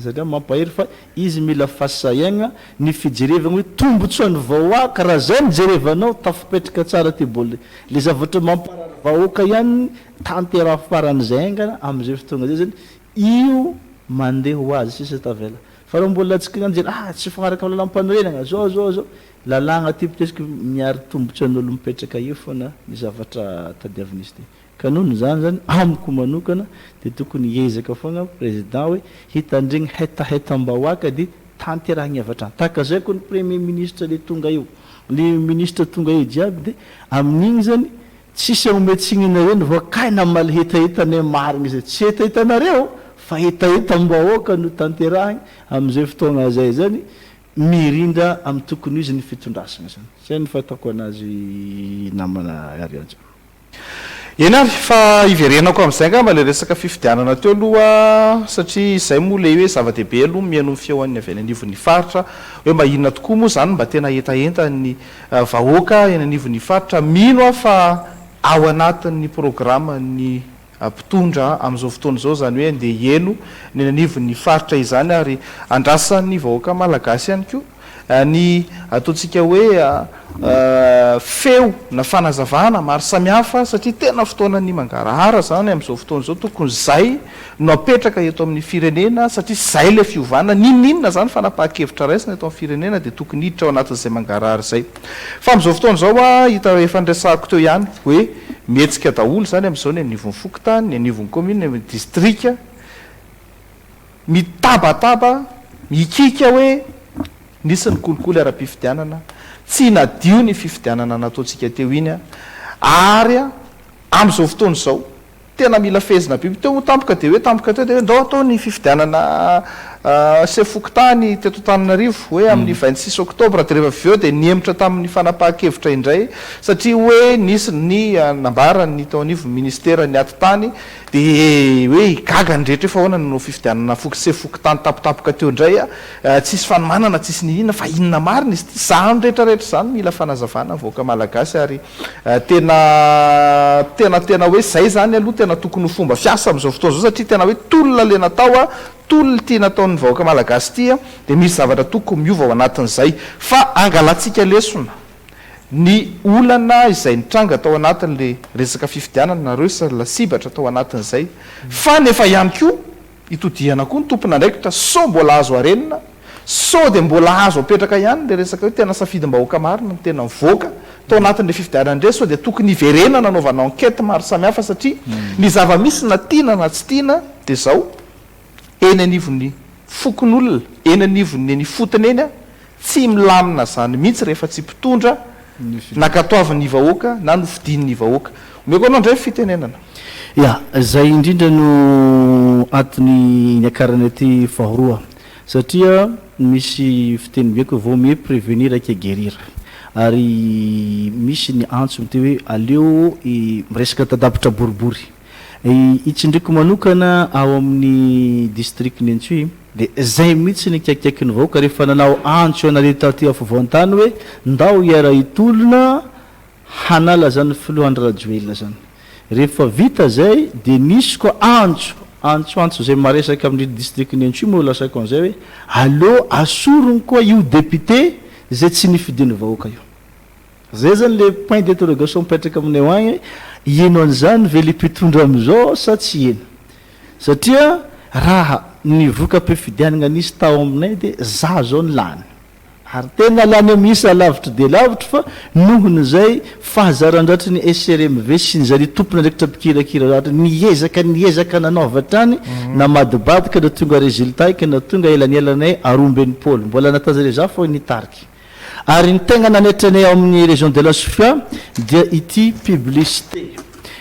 satria mampahery fa izy mila fasaigna ny fijerevagna hoe tombotsoany vahoaka raha zay mijerevanao tafipetraka tsara ty boly le zavatra mamparary vahoaka ihany tantera faran'izay angana am'izay fotoagna zay zany io mandeha ho azy sisa tavela fa raha mbola atsika nanjery tsy fagnaraka lalam-panorenagna zao lalàgna ty pitesika miary tombotso an'olo mipetraka io fona ny zavatra tadiavin'izy ty ka noho zany zany amiko manokana de tokony hiezaka fogna président hoe hitandregny hetahetam-bahoaka de tanterahagny avatra tahaka zay koa ny premier ministre le tonga io le ministre tonga io jiaby de amin'igny zany tsisy aometsigninareo ny voakaina maly hetahitane marigny zay tsy hetahhitanareo fa hetaheta-mbahoaka no tanterahagny am'izay fotoagna zay zany mirindra amy tokony izy ny fitondrasana zany zay ny fahitako anazy namana arianja eny ary fa iverenako am'izay ngamba le resaka fifidianana teo aloha satria izay moa le hoe zava-dehibe aloha miaino ny fiahoan'ny avy any anivon'ny faritra hoe mba inona tokoa moa zany mba tena etaenta ny vahoaka eny anivon'ny faritra mino a fa ao anatin'ny programma ny mpitondra am'izao fotoana zao zany hoe andeha eno ny anivon'ny faritra izany ary andrasan'ny vahoaka malagasy ihany koa ny ataontsika hoe feo na fanazavana maro samihafa satria tena fotoana ny mangarahara zany am'izao fotoana zao tokony zay no apetraka eto amin'ny firenena satria zay le fiovana ninninona zany fanapaha-kevitra raisina eto amin'ny firenena de tokony hiditra ao anatin'izay mangarahara zay fa am'izao fotoana zao hita efa ndresahako teo ihany hoe mihetsika daholo zany am'izao ny anivon'ny fokotany ny anivon'ny commune ny district mitabataba mikika hoe nisy ny kolikoly ara-pifidianana tsy nadio ny fifidianana nataontsika teo iny ary am'izao fotoana zao tena mila fezina biby teo tampoka de hoe tampoka teo de hoe ndao atao ny fifidianana sefokotany teto Antananarivo hoe amin'ny 26 octobre de rehefa aveo dia niemitra tamin'ny fanapahan-kevitra indray satria hoe nisy ny nambarany tao anivo ministera ny aty tany dia hoe gaga ny rehetra efa ahoana no fifidianana sefokotany tapotapoka teo indray tsisy fanomanana tsisy ny inona fa inona marina izy ty zany rehetrarehetra zany mila fanazavana voaka malagasy ary tena hoe zay zany aloha tena tokony ho fomba fiasa amin'izao fotoana zao satria tena hoe tolona le natao tolona tia nataon'ny vahoaka malagasy tia dia misy zavatra tokony miova ao anatin'izay fa angalatsika lesona ny olana izay nitranga tao anatin'le resaka fifidianana nareo lasibatra tao anatin'izay fa nefa ihany koa itodiana koa ny tompona ndraikitra so mbola azo arenina so dia mbola azo apetraka ihany le resaka hoe tena safidim-bahoaka marina ny tena mivoaka tao anatin'le fifidianana indray so dia tokony iverena nanaovana enquête maro samihafa satria ny zava-misy na tiana na tsy tiana dia zao eny anivony fokon'olona eny anivony ny fotony eny tsy milamina zany mihitsy rehefa tsy mpitondra nakatoavin'ny vahoaka na nofidin'ny vahoaka omeko anao indray fitenenana ya zay indrindra no antony ny akarana ty fahoroa satria misy fiteny beko vao mieux prévenir que guérir ary misy ny antso mite hoe aleo miresaka tadavitra boribory itsindraiko manokana ao amin'ny district Nentsy dia zay mihitsy ny kaikaiky ny vahoaka rehefa nanao antso anareo taty afovoan-tany hoe ndao iara itolona hanala zany filohan'ny rajoelona zany rehefa vita zay dia nisy koa antso zay maresaka amin'ny district Nentsy moa lasako an'izay hoe aleo asorony koa io député zay tsy nifidiny vahoaka io zay zany le point d'interrogation mipetraka aminay agny ino an'izany ve le mpitondra am'izao sa tsy eny satria raha ny voka-pifidianana nisy tao aminay dia za zao ny lany ary tena lany misy alavitra dia lavitra fa nohony zay fahazarandratra ny SRMV sy ny zany tompona ndraikitra mpikirakira ratra niezaka nanaovatrany na madibadika na tonga résultat ika na tonga elanyelany arombenimpolo mbola natazare za fo nitariky ary ny tegna nanetranay ao amin'ny région de la Sofia dia ity publicité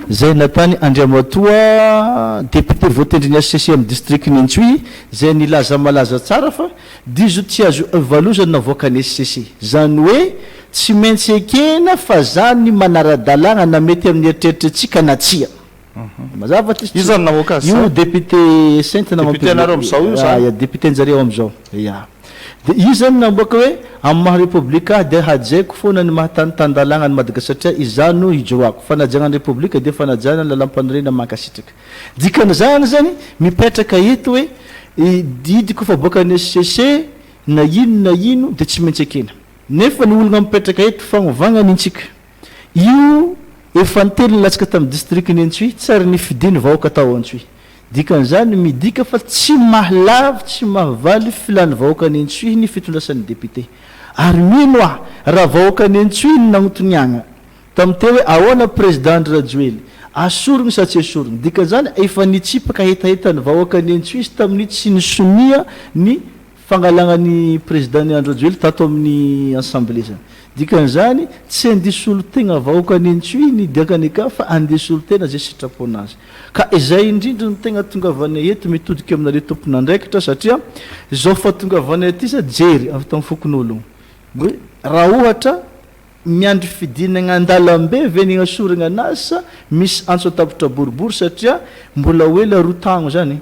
zay natany Andriamatoa député voatendry ny SCC amin'ny district Nentsy zay nilaza malaza tsara fa dizo tsy azo evalozany navoaka ny SCC zany hoe tsy maintsy ekena fa zany manara-dalàna na mety amin'ny eritreritrytsika na tsia mazava izany navoaka io député sainte na député nareo am'izao io zany député njareo am'izao ya dia io zany namboaka hoe amin'ny maha républika dia hajaiko foana ny mahatanitandalàna ny Madagasikara satria izano hijoako fanajana ny républika dia fanajana ny lalam-panirena mankasitraka dikan'izany zany mipetraka eto hoe didiko fa boaka ny SCC na ino dia tsy maintsy ekena nefa ny olona mipetraka eto fagnovagna nintsika io efa nitelo latsaka tamin'ny district Nentsy tsary nifidiny vahoaka tao Antsy dikan'izany midika fa tsy mahalavo tsy mahavaly filany vahoaka Nentsy ny fitondrasan'ny député ary mino raha vahoaka Nentsy ny nagnotoniagna tamin'ny teo hoe ahoana président Rajoely asorony sa tsy asorony dikan'izany efa nitsipaka hetaheta ny vahoaka Nentsy tamin'ny tsy nisomia ny fangalana président ny Andro Rajoely tato amin'ny assemblée zany dikan'izany tsy andisolo tegna vahoaka Nentsy ny diakany ka fa andisolo tena zay sitrapo anazy ka izay indrindra ny tegna tongavanay eto mitodika aminareo tompona andraikitra satria zao fa tongavanay aty sa jery avy tamin'ny fokon'ologno hoe raha ohatra miandry fidinagna andalambe venigna asoragna anazy sa misy antso atapitra boribory satria mbola hoe la rotagno zany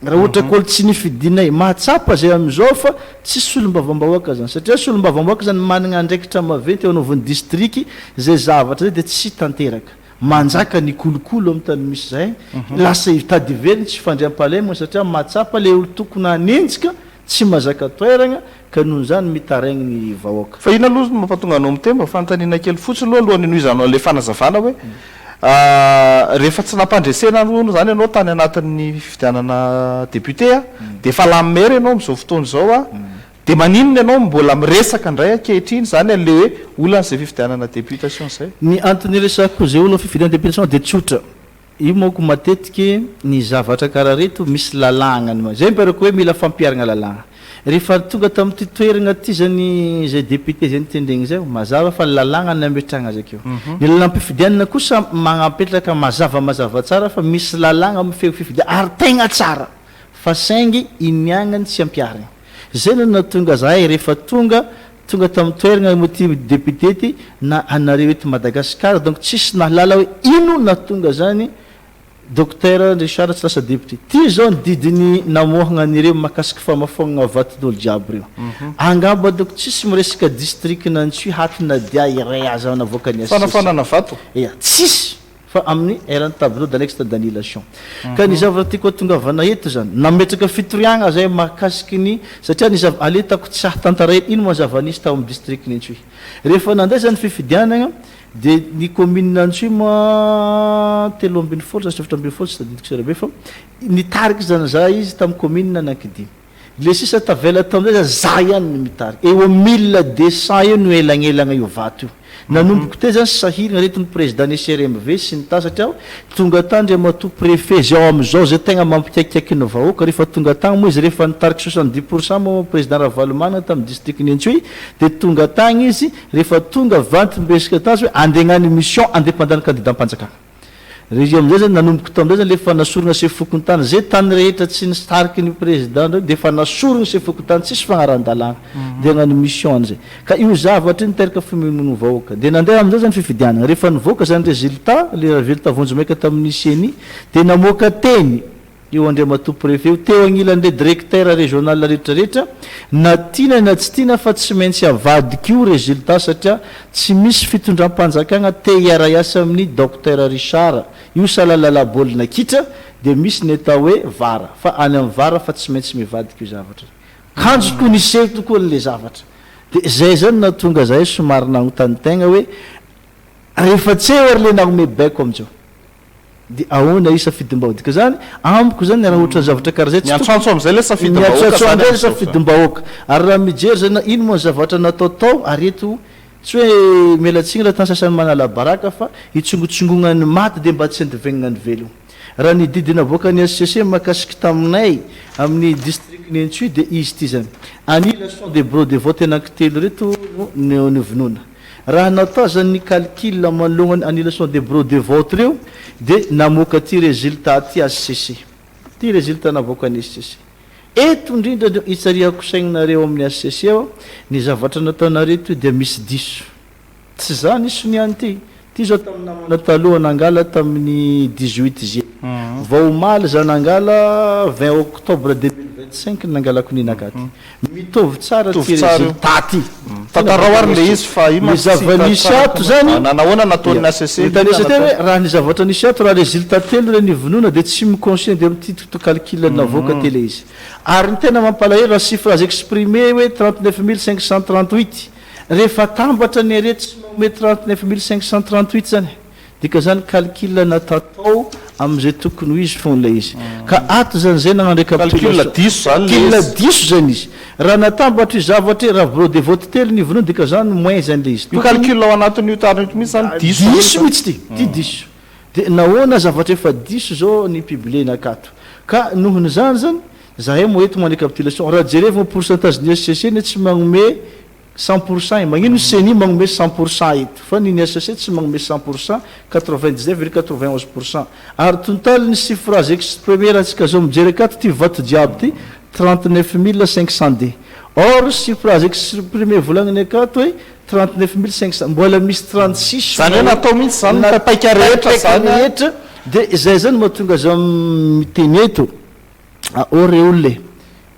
raha ohatra koa tsy nifidinay mahatsapa zay am'izao fa tsy solom-bavambahoaka zany satria solom-bavambahoaka zany managna andraikitra maventy eo anaovan'ny district zay zavatra zay dia tsy tanteraka manjaka ny kolokolo amin'ny tany misy zay lasa hitady velony tsy fandriam-pahalemana satria mahatsapa le olo tokony hanenjika tsy mahazaka toeragna ka noho zany mitaraigny ny vahoaka fa ina aloha mampatonga anao mitemba fantanina kely fotsiny aloha alohany nohizanao le fanazavana hoe rehefa tsy nampandresena aloha zany ianao tany anatin'ny fifidianana député dia efa lamery ianao am'izao fotoana zao dia maninona ianao mbola miresaka indray ankehitriny zany an'le hoe olana zay fifidianana députation zay ny antony resako zay olona fifidiana députation dia tsotra io moko matetiky ny zavatra karaha reto misy lalàgnany zay miperako hoe mila fampiaragna lalàgna rehefa tonga tamin'ity toeragna ty zany zay député zay nitendregny zay mazava fa lalàgna ny ametrahagna zakeo ny lalam-pifidianana kosa magnapetraka mazava tsara fa misy lalàgna amin'ny feo fifidiana ary tegna tsara fa saingy iniagnany tsy ampiarina zay no natonga zahay rehefa tonga tamin'ny toerana motive député ty na anareo eto Madagasikara donc tsisy nahalala hoe ino natonga zany docteur Richard tsy lasa député ty zao ny didiny namohagna anireo makasiky famafognana vaton'olo jiaby reo angamba donc tsisy miresaka district nantsy hatina dia iray aza navoaka ny fanafanana vato ia tsisy fa amin'ny eran'ny tableau de l'extra d'annulation ka ny zavatra ty koa tonga avana eto zany nametraka fitoriagna zay makasiky ny satria ny aletako tsy tantara ino moa zavanisy tao amin'ny district Nentsoy rehefa nanday zany fifidianana de ny commune Nantsoy ma 3 sy 7 sy tadidiko sara be fa nitariky zany za izy tamin'ny commune anankidimy le sisa tavela tamin'izay za ihany no mitariky eo 1200 eo no elagnelagna io vato io nanomboky te zany sahirina retin'ny président ny SRMV sy ny ta satria tonga tany ndre mato préfet zao amizao zay tegna mampikakikaiky ny vahoaka rehefa tonga tany moa izy rehefa nitariky 70% moa président Ravalomanana tamin'ny district Nentsoy de tonga tany izy rehefa tonga vantimbesika tazy hoe andegnany mission indépendant candidat ampanjakana rezy amizay zany nanomboky tamin'izay zany lefa nasorona se fokony tany zay tany rehetra tsy nitariky ny président ndreo de fa nasorona se fokony tany tsisy fagnaran-dalàna de agnano mission an'izay ka io zavatra niteraka fimemono vahoaka de nandeha amizay zany fifidianana rehefa nivoaka zany résultat le résultat vonjomaika tamin'ny CENI de namoaka teny io andriamato préfet io teo agnilan'le directeur régional rehetrarehetra na tiana na tsy tiana fa tsy maintsy avadiky io résultat satria tsy misy fitondram-panjakana te hiara-iasa amin'ny docteur Richard io salalala baolina kitra de misy ny atao hoe vara fa any amin'ny vara fa tsy maintsy mivadiky io zavatra kanjoko niseo tokoa le zavatra de zay zany natonga zay somary nagnontany tegna hoe rehefa tsy eo ary le nagnome baiko amizao de ahoana isa fidim-bahoaka zany amiko zany raha ohatra zavatra karaha zay miantsantso amizay le safidim-bahoaka ary raha mijery zany ino moa zavatra nataotao ary eto tsy hoe mialatsiny raha tany sasany manala baraka fa hitsongotsongonany maty de mba tsy andivegnana ny velogno raha ny didina boaka ny SCC makasiky taminay amin'ny district Nentsoy de izy ty zany annulation des bureaux de vote anankitelo reto nivonona raha natao zany ny calcul manolognany annulation des bureaux de vote reo de namoaka ty résultat ty SCC ty résultat navoaka ny SCC eto indrindra itsariako saigninareo amin'ny SCC ao ny zavatra nataonareo ty de misy diso tsy zany isoniany ty zao tamin'ny namana taloha nangala tamin'ny 18 juillet vao omaly za nangala 20 octobre 2025 nangalako ninakaty mitovy tsara ty résultat ty tantarawary le izy fa ny zavanisy ato zany nanahoana nataon'ny ACC hoe raha ny zavatra nisy ato raha résultat telo le nivonona de tsy miconscient de amty calcul navoaka tele izy ary ny tena mampalahelo raha chiffrage exprimé hoe 39538 rehefa tambatra ny arety tsy manome 39538 zany dika zany calcul natatao am'izay tokony ho izy fon le izy ka ato zany zay nagnano diso zany izy raha natambatra io zavatra raha bureau de vote telo nivonona dika zany moins zany le izy io calcul ao anatin'io tariny mihitsy zany diso mihitsy ty diso de nahoana zavatra efa diso zao ny publier nakato ka nohony zany zahay mo eto mo récapitulation raha jerevy mo pourcentage ny SCC ny tsy magnome 100% magnino CENI magnome 100% eto fa ny SCC tsy magnome 100% 99,91% ary total ny chiffrage exprimé raha tsika zao mijery akato ty vato jiaby ty 39500D or chiffrage exprimé volagniny akato hoe 39500 mbola misy 36 zany hoe natao mihitsy zany paika rehetra zany rehetra de zay zany mahatonga zao miteny eto ore olole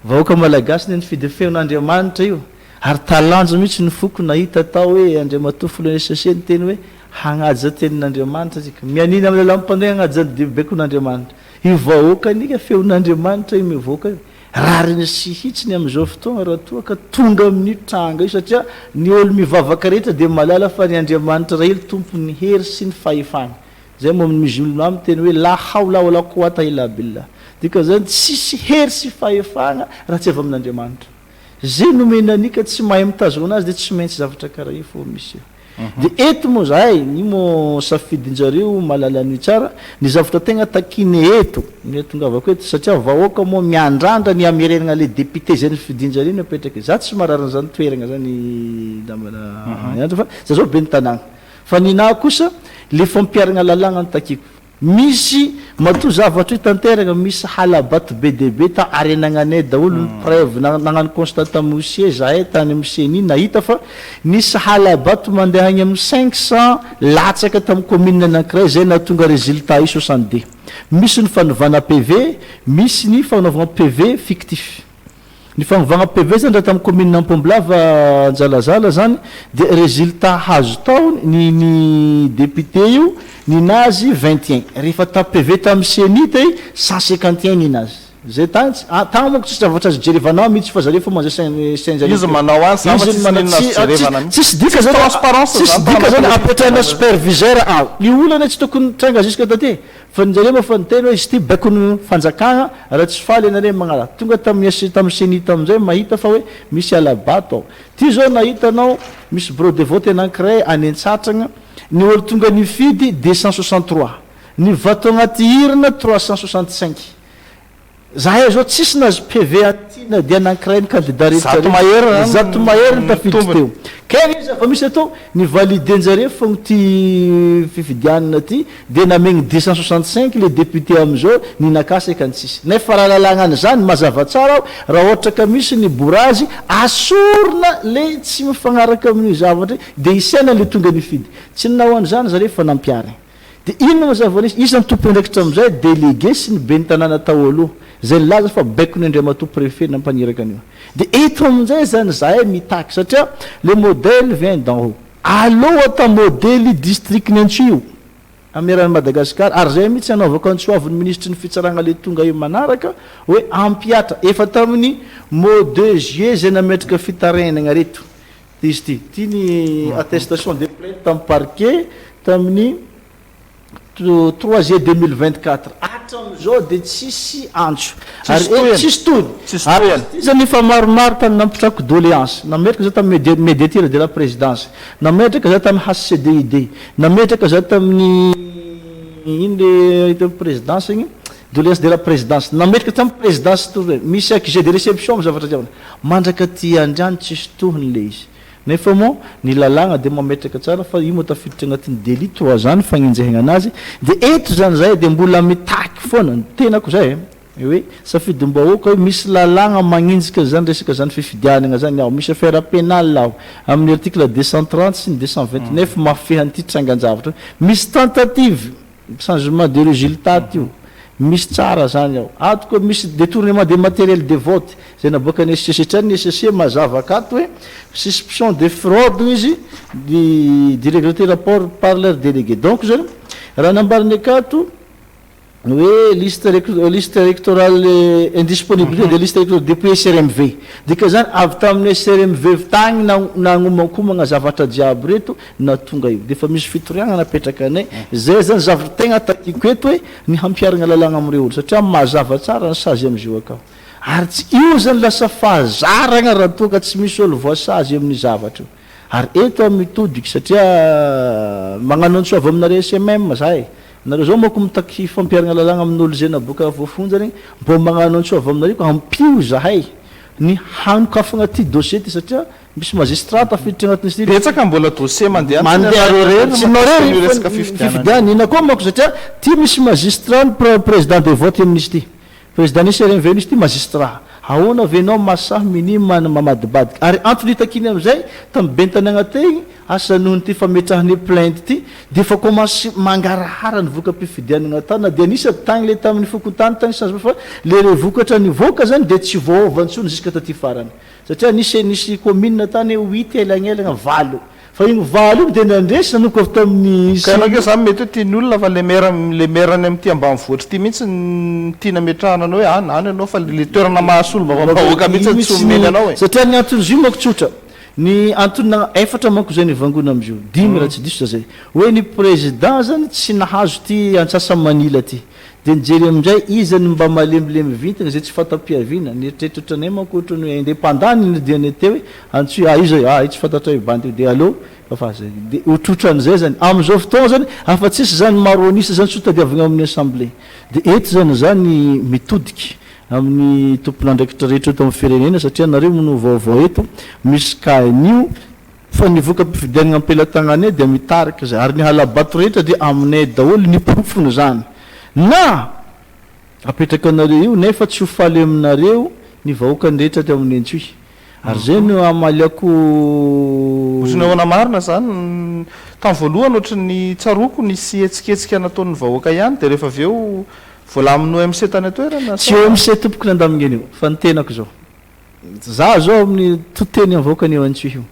vahoaka malagasy ny fidy feon'Andriamanitra io ary talanjo mihitsy ny foko nahita tao hoe Andriamato folony SCC ny teny hoe hagnaja tenin'Andriamanitra tsika mianina amin'ny lalampandeha hagnajany debekon'Andriamanitra io vahoaka nika feon'Andriamanitra io mivoaka io rariny sy hitsiny am'izao fotoagna raha toa ka tonga amin'ny tranga io satria ny olo mivavaka rehetra de malala fa ny Andriamanitra rahely tompony hery sy ny fahefagna zay mo amin'ny musulman miteny hoe la hawla wala quwwata illa billah dika zany tsisy hery sy fahefagna raha tsy avy amin'Andriamanitra zay nomenanika tsy mahay mitazona azy de tsy maintsy zavatra karaha io fo misy de eto mo zahay ny mo safidinjareo malala ny tsara ny zavatra tegna takiny eto ny tongavako eto satria vahoaka mo miandrandra ny amirenagna le député zay ny fidinjareo ny apetraka za tsy mararana zany toeragna zany damana fa za zao be ny tanàgna fa ninahy kosa le fampiaragna lalàgna ny takiko misy mato zavatra tanteraka misy halabato be deabe ta arenananay daholo ny preuve nagnano constat tamin'ny OCE zahay tany amin'ny CNI nahita fa nisy halabato mandeha agny amin'ny 500 latsaka tamin'ny commune anankiray zay nahatonga résultat i 60D misy ny fanovana PV misy ny fanaovana PV fictif ny fanovana PV zany raha tamin'ny commune Ampombolava Anjalazala zany de résultat hazo tao ny député io ninazy 21 rehefa ta PV tamin'ny CNI tay 151 ninazy zay tany tany moko tsisy zavatra azy jerevanao mihitsy fa zareo fa manza izy manao azy tsisy dika zany transparence tsisy dika zany apetrana superviseur ny olana tsy tokony tranga jusque taty fa zareo moa fa niteny hoe izy ty baikony fanjakagna raha tsy faly anareo magnala tonga tamin'ny CNI tamin'izay mahita fa hoe misy alabato ao ty zao nahitanao misy bureau de vote anankiray any Antsatragna ny olo tonga ny fidy 263 ny vato agnaty hirina 365 zahay zao tsisy nazy PV atina dia anankiray ny candidat rehetra zato mahery ny tafidy teo kay izy fa misy atao ny validenjareo fogna ty fifidianana ty dia namegny 265 le député am'izao ny nakasaka ny tsisy nefa rahalalanany zany mazava tsara aho raha ohatra ka misy ny borazy asorona le tsy mifagnaraka amin'ny zavatra dia isiana le tonga ny fidy tsy nanao an'izany zareo fa nampiary dia inona mazava nisy izy ny tompo ndraikitra am'izay délégué sy ny be ny tanàna tao aloha zay laza fa baiko ny andriamato préfet nampaniraka anio de eto amin'izay zany zahay mitaky satria le modèle vient d'en haut aloha ta modèle district ny Antsoio amiran'ny Madagasikara ary zay mihitsy anaovako Antsoavin'ny ministre ny fitsaragna le tonga io manaraka hoe ampiatra efa tamin'ny mois 2 juillet zay nametraka fitarenagna reto izy ty tiany attestation de plainte tamin'ny parquet tamin'ny 3 juillet 2024 atram'izao de tsisy antso ary tsisy tony zany efa maromaro tany nampitrako doléance nametraka za tamin'ny médiature de la présidence nametraka za tamin'ny HCDID nametraka za tamin'ny ino le ito présidence igny doléance de la présidence nametraka tamin'ny présidence tourne misy accusé de réception amin'ny zavatra jiaby mandraka ty andriany tsisy tohiny le izy nefa moa ny lalagna de mametraka tsara fa io moa tafiditra agnatin'ny délit 3 zany fagnenjehana anazy de eto zany zay de mbola mitaky foana tenako zay hoe safidimbahoaka hoe misy lalagna magnenjika zany resaka zany fifidianana zany ao misy affaire pénale ao amin'ny article 230 sy ny 229 mafehan'ity trangan-javatra misy tentative changement de résultat io misy tsara zany ao ato koa misy détournement des matériels de vote zay naboaka ny SCC ny SCC mazava akato hoe suspicion de fraude izy d'irrégularité rapport par leur délégué donc zany raha nambariny akato hoe liste électorale indisponibilité de liste électorale depuis SRMV dika zany avy tamin'ny SRMV tagny nagnomankomagna zavatra jiaby reto na tonga io de fa misy fitoriagna napetraka anay zay zany zavatra tegna takiko eto hoe ny hampiaragna lalagna am'ireo olo satria mazava tsara ny sazy am'izio akao ary tsy io zany lasa fahazaragna raha toka tsy misy olo voasazy amin'ny zavatra io ary eto amitodiky satria magnano antsoavy aminareo SMM zahay nareo zao moko mitaky fampiaragna lalagna amin'olo zay naboaka voafonja regny mbo magnano antsoavy aminareo ko hampio zahay ny hanokafagna ty dossier ty satria misy magistrat tafiditra agnatin'izy ty betsaka mbola dossier mandeha fifidiana ina koa mako satria ty misy magistrat président de vote amin'izy ty président nisy RMV nisy ty magistrat ahoana venao masahy minima mamadibadika ary antony hitakiny am'izay tamin'ny bentanagna tegny asa nohony ty fametrahany plainte ty de fa commence mangarahara ny voka-pifidianana tana de anisy tagny le tamin'ny fokotany tagny changement fa le vokatra nivoaka zany de tsy voaovantsony jusque taty farany satria nisy commune tany 8 elagnelagna valo fa igny valo io de nandresy nanoko avy tamin'ny kanake zany mety hoe tian'olona fa le merany am'ty ambanivohatra ty mihitsy ty nametrahana anao hoe any anao fa le toerana mahasolo mavahoaka mihitsy tsy omeny anao e satria ny antony zio mako tsotra ny antony efatra manko zay nivangona am'zio 10 raha tsy diso zay hoe ny président zany tsy nahazo ty Antsasa-Manila ty de nijery am'izay izany mba malemilemy vintana zay tsy fatam-piaviana nieritreritrotranay manko ohatrany hoe indépendant nidiany teo hoe antsoy io zay io tsy fantatra hoe bandy de allo fa zay de otrotran'izay zany am'izao fotoana zany afa tsisy zany maronisa zany tsy tadiavagna amin'ny assemblée de eto zany mitodiky amin'ny tompon'andraikitra rehetra eto amin'ny firenena satria nareo no vaovao eto misy kainio fa nivoaka mpifidianana ampelantagnanay dia mitarika zay ary ny halabato rehetra dia aminay daholo ny profony zany na apetraka anareo io nefa tsy ho faly aminareo ny vahoakany rehetra ty amin'ny Entsoy ary zay no amaliako ozinahona marina zany tamin'ny voalohany ohatry ny tsaroko nisy etsiketsika nataon'ny vahoaka ihany dia rehefa avy eo voalamin'ny OMC tany atoerana tsy OMC tompoko nandamigny io fa nitenako zao za zao amin'ny toteny amin'ny vahoakany eo Entsoy io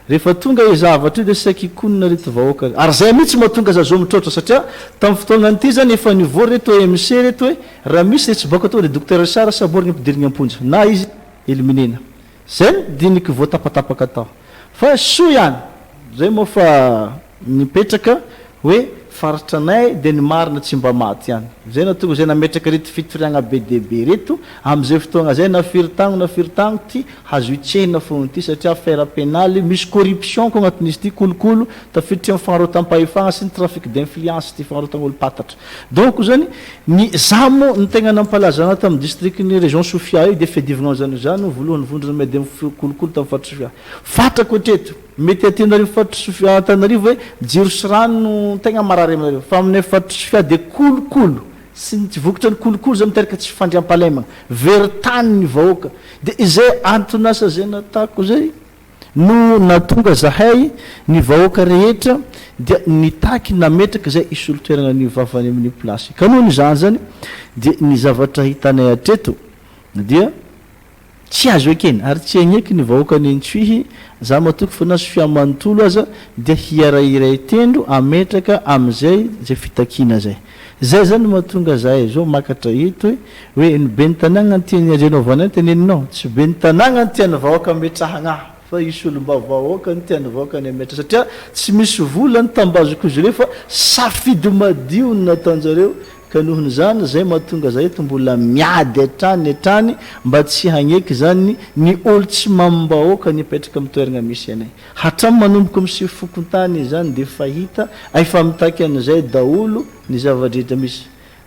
rehefa tonga io zavatra io dia saky ikonina reto vahoaka ary zay mihitsy mahatonga za zao mitroatra satria tamin'ny fotoanan'ity zany efa nivory reto OMC reto hoe raha misy le tsy baka atao le docteur Sara Saborigny ampidirigny amponja na izy eliminena zay diniky voatapatapaka atao fa soa ihany zay moa fa nipetraka hoe faritranay dia ny marina tsy mba maty ihany zay natonga zay nametraka reto fitoriagna be debe reto amin'izay fotoagna zay nafiry-tagno ty hazo itsehina foana ity satria affaire pénale misy corruption ko agnatin'izy ity kolokolo tafiditra amin'ny fanarotam-pahefagna sy ny trafic d'influence ty fanarotan'olo patatra donc zany ny zamo ny tegna nampalaza ana tamin'ny district ny région Sofia io dia fedivagna zany voalohany vondrona medy amin'ny kolokolo tamin'ny fatra Sofia fatrako hatreto mety atinarivo fatra Sofia Antananarivo hoe jiro sy rano tegna marary aminareo fa aminay fatra Sofia dia kolokolo sy tsy vokatra ny kolokolo zay miteraka tsy fandriam-pahalemana veritany ny vahoaka dia izay antonasa zay natako zay no natonga zahay ny vahoaka rehetra dia nitaky nametraka zay isolo toerana ny vavany amin'ny plasy ka noho nyzany zany dia ny zavatra hitanay atreto dia tsy azo ekeny ary tsy agneky ny vahoaka ny Entsoy za matoky fa na Sofia manontolo aza dia hiarairay tendro ametraka amin'izay zay fitakina zay zany mahatonga zahay zao makatra hito hoe ny be ny tanàgna ny tiany arenovana teneninao tsy be ny tanàgna ny tiany vahoaka ametrahagna fa isy olomba vahoaka ny tiany vahoaka ny ametra satria tsy misy vola ny tambazoko izy ireo fa safidy madio ny nataonjareo ka nohony zany zay mahatonga zay eto mbola miady hatrany mba tsy hagneky zany ny olo tsy mambahoaka ny apetraka amin'ny toerana misy anay hatramy manomboka amin'ny sifokontany zany dia fahita efa mitaky an'izay daholo ny zavadrehetra misy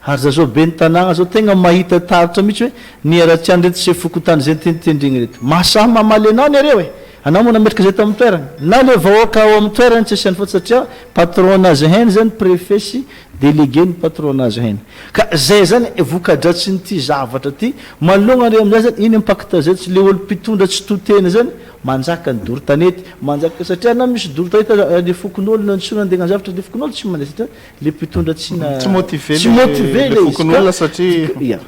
ary za zao be ny tanàgna zao tegna mahita taritra mihitsy hoe ny ara-tiany reto sifokontany zay nytenitendregny reto mahasahy mamaly anao ny areo anao moa nametraka zay tamin'ny toerana na le vahoaka ao amin'ny toerana tsy asiany fotsy satria patronage hainy zany préfet sy délégué ny patronage hainy ka zay zany vokadratsy nyty zavatra ty malogna re amizay zany iny impacte zay tsy le olo mpitondra tsy totena zany manjaka ny dorotanety manjaka satria na misy dorotanety le fokon'olo nantsona andegna zavatra le fokon'olo tsy mandeha satria le mpitondra tsy motivé le fokon'olo satria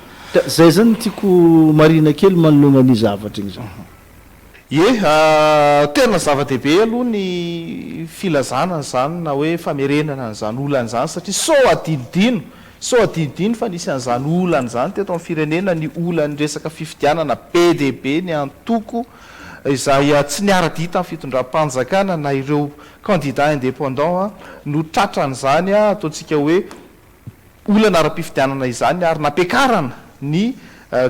zay zany tiako marina kely manologna ny zavatra igny zany tena zava-dehibe aloha ny filazana zany na hoe famerenana n'izany olana zany satria so adinodino fa nisy an'izany olana zany teto amin'ny firenena ny olany resaka fifidianana be dehibe ny antoko izay tsy niara-dita amin'ny fitondram-panjakana na ireo candidat indépendant no tratran'izany ataontsika hoe olana ara-pifidianana izany ary napiakarana ny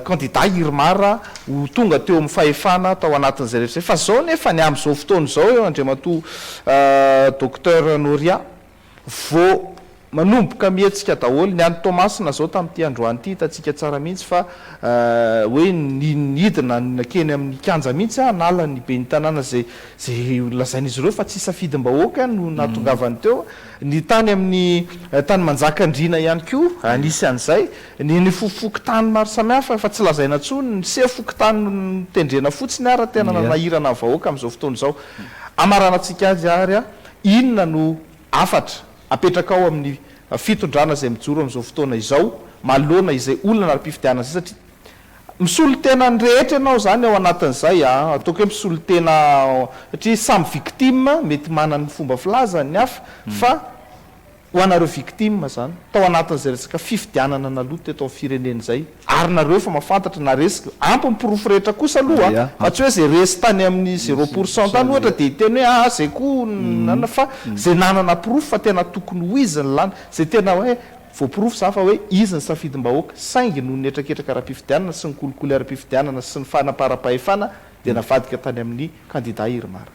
candidat Irmara ho tonga teo amin'ny fahefana tao anatin'izay rehetra fa zao nefa ny amin'izao fotoana zao eo andriamatoa docteur Noria vo manomboka mihetsika daholo ny any Tomasina zao tamin'ity androany ity hitantsika tsara mihitsy fa hoe nidina nakeny amin'ny kanja mihitsy nala ny be ny tanàna zay lazain'izy ireo fa tsy safidim-bahoaka no natongavany teo ny tany amin'ny tany manjakandrina ihany koa anisy an'izay ny fofokotany maro samihafa fa tsy lazaina ntsony ny sefokotany tendrena fotsiny ara tena nanahirana ny vahoaka amin'izao fotoana zao amaranantsika azy ary inona no afatra apetraka ao amin'ny fitondrana zay mijoro amin'izao fotoana izao malona izay olona ara-pifidianana zay satria misolo tena ny rehetra ianao zany ao anatin'izay ataoko hoe misolo tena satria samy victime mety manany fomba filaza ny hafa fa ho anareo victime zany tao anatin'izay resaka fifidianana naloha teto amin'ny firenena zay ary nareo fa mahafantatra na resika ampy mipirofo rehetra kosa aloha fa tsy hoe zay resy tany amin'ny 0% tany ohatra dia hiteny hoe zay koa nana fa zay nanana pirofo fa tena tokony ho izy ny lany zay tena hoe voapirofo za fa hoe izy ny safidim-bahoaka saingy no nietraketraka ara-pifidianana sy ny kolokolo ara-pifidianana sy ny fanapara-pahefana dia navadika tany amin'ny candidat Irmara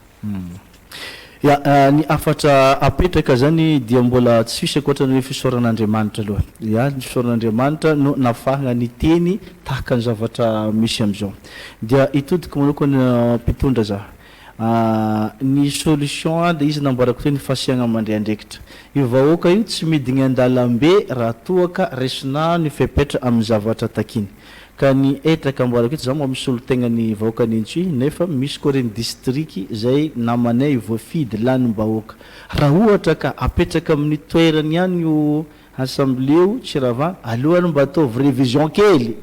ny afatra apetraka zany dia mbola tsy fisy akoatrany hoe fisoran'Andriamanitra aloha ny fisoran'Andriamanitra no nafahana ny teny tahaka ny zavatra misy am'izao dia hitodiko manokana mpitondra za ny solution de izy namboarako teo ny fasiagna mandray andraikitra io vahoaka io tsy midiny an-dalambe raha toaka resina ny fepetra amin'ny zavatra takiny ka ny etraka amboarako ito zao misy olo tegna ny vahoaka nintsy nefa misy koa reny district zay namanay voafidy lanim-bahoaka raha ohatra ka apetraka amin'ny toerany ihany io assemblée tsy raha alohany mba ataovy révision kely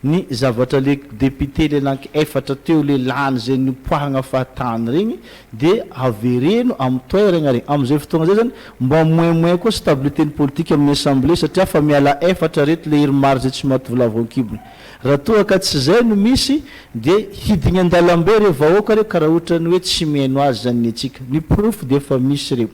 ny zavatra le député le nanky efatra teo le lany zay ny poahagna fahatany regny de avereno amin'ny toeragna regny amin'izay fotoagna zay zany mba moin koa stabilité ny politique amin'ny assemblée satria fa miala efatra reto le iry-maro zay tsy maty volavon-kibony raha toa ka tsy zay no misy de hidigny an-dalambe reo vahoaka reo karaha ohatrany hoe tsy mihaino azy zany ny atsika ny proof de efa misy reo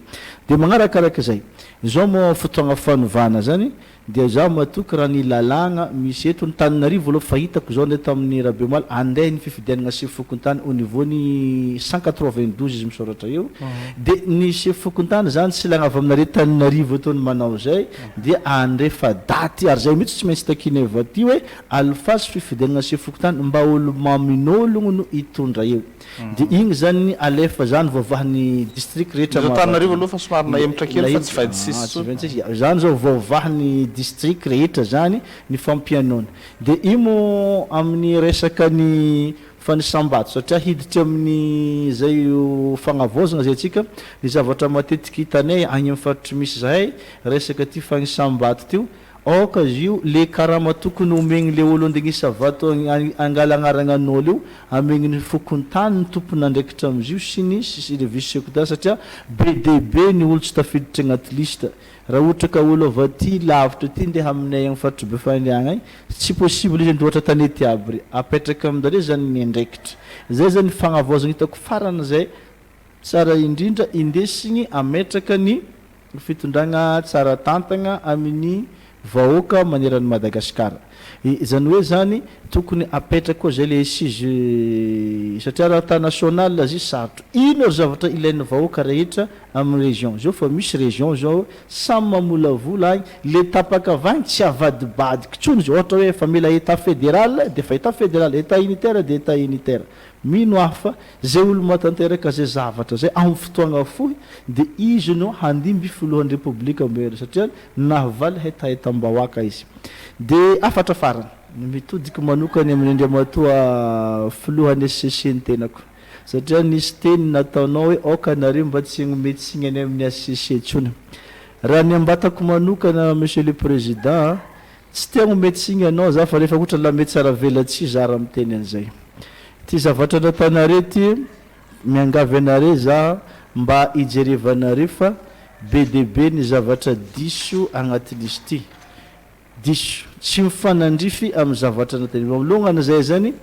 de magnarakaraka zay zao mo fotoagna fanovana zany de za matoky raha ny lalagna misy eto ny Tananarivo aloha fahitako zao ndeto amin'ny Rabeomaly andeha ny fifidianana chef fokontany au niveau ny 192 izy misoratra eo de ny chef fokontany zany tsy lagna avy aminare Tananarivo eto ny manao zay de andrefa daty ary zay mihitsy tsy maintsy takiny avy aty hoe alifasy fifidianana chef fokontany mba olo mamin'ologno no hitondra eo de igny zany alefa zany voavahany district rehetra Tananarivo aloha fa somarina emitra kely fa tsy fahitsisy zany zao voavahany district rehetra zany ny fampianona de imo amin'ny resaka ny fanisambato satria hiditra amin'ny zay fagnavozana zay atsika ny zavatra matetiky hitanay agny amin'ny faritry misy zahay resaka ty fanisambato teo oka io le karama tokony omegny le olo andegnisa vato angala agnaragnan'olo io amegny ny fokontany ny tompony andraikitra amizio sy ny le vice secrétaire satria BDB ny olo tsy tafiditra agnaty lista raha ohatra ka olo avy aty lavitra ty ndeha aminay amin'ny faritry be faniagna tsy possible izy ndohatra tanety aby re apetraka amindare zany ny andraikitra zay zany fagnavozana hitako farana zay tsara indrindra indesigny ametraka ny fitondragna tsara tantagna amin'ny vahoaka maneran'ny Madagasikara zany hoe zany tokony apetraka koa zay le sizy satria raha ta national azy sarotro ino ry zavatra ilain'ny vahoaka rehetra amin'ny région zao fa misy région zao samy mamolavola agny le tapaka avagny tsy avadibadiky tsony zay ohatra hoe efa mila état fédéral de fa état fédéral état unitaire de état unitaire mino hafa zay olo matanteraka zay zavatra zay amin'ny fotoagna fohy de izy no handimby folohan'ny république ambera satria nahavaly hetahetam-bahoaka izy de afatra farany mitodiky manokany amin'ny Andriamatoa filohan'ny SCC ny tenako satria nisy teny nataonao hoe okanareo mba tsy médecine any amin'ny SCC tsony raha ny ambatako manokana monsieur le président tsy tegno médecine anao za fa rehefa ohatra la mety tsara velatsy zara amin'ny teny an'izay ty zavatra natanare ty miangavy anare za mba ijerevanare fa BDB ny zavatra diso agnaty listy ty diso tsy mifanandrify amin'ny zavatra natany mamlongana zay zany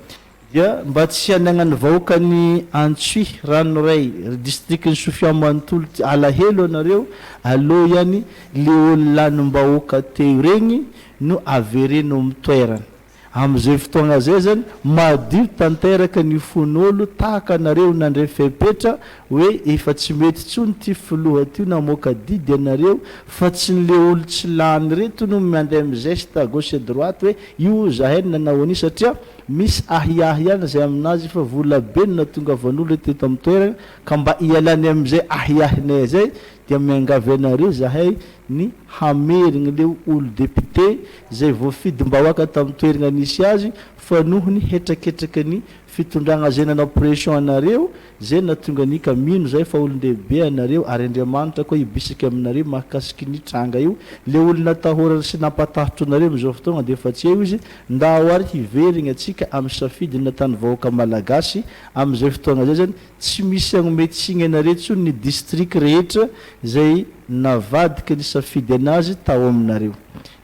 dia mba tsy anagnany vahoaka ny Antsuy Ranoray district ny Sofia Manontolo alahelo anareo aloha ihany le olo lanim-bahoaka teo regny no avereno amin'ny toerana am'izay fotoagna zay zany madio tanteraka ny fon'olo tahaka anareo nandray fepetra hoe efa tsy mety tsony ty filoha tyo namoaka didy anareo fa tsy nyle olo tsy lany reto no mandeha amin'ny geste à gauche et droite hoe io zahay nanao ani satria misy ahiahy ihany zay aminazy fa vola be no natongavan'olo teto amin'ny toerana ka mba ialany am'izay ahiahinay zay dia miangavy anareo zahay ny hamerigny leo olo député zay voafidim-bahoaka tamin'ny toerana nisy azy fa nohony hetraketraka ny fitondragna zay nanao pression anareo zay natonga nika mino zay fa olon-dehibe anareo ary Andriamanitra koa ibisaka aminareo mahakasiky ny tranga io le olo natahorana sy nampatahotro anareo am'izao fotoagna de efa tsy eo izy ndao ary hiverigny atsika amin'ny safidy natany vahoaka malagasy am'izay fotoagna zay zany tsy misy agnometsiny anareo tsony ny district rehetra zay navadiky ny safidy anazy tao aminareo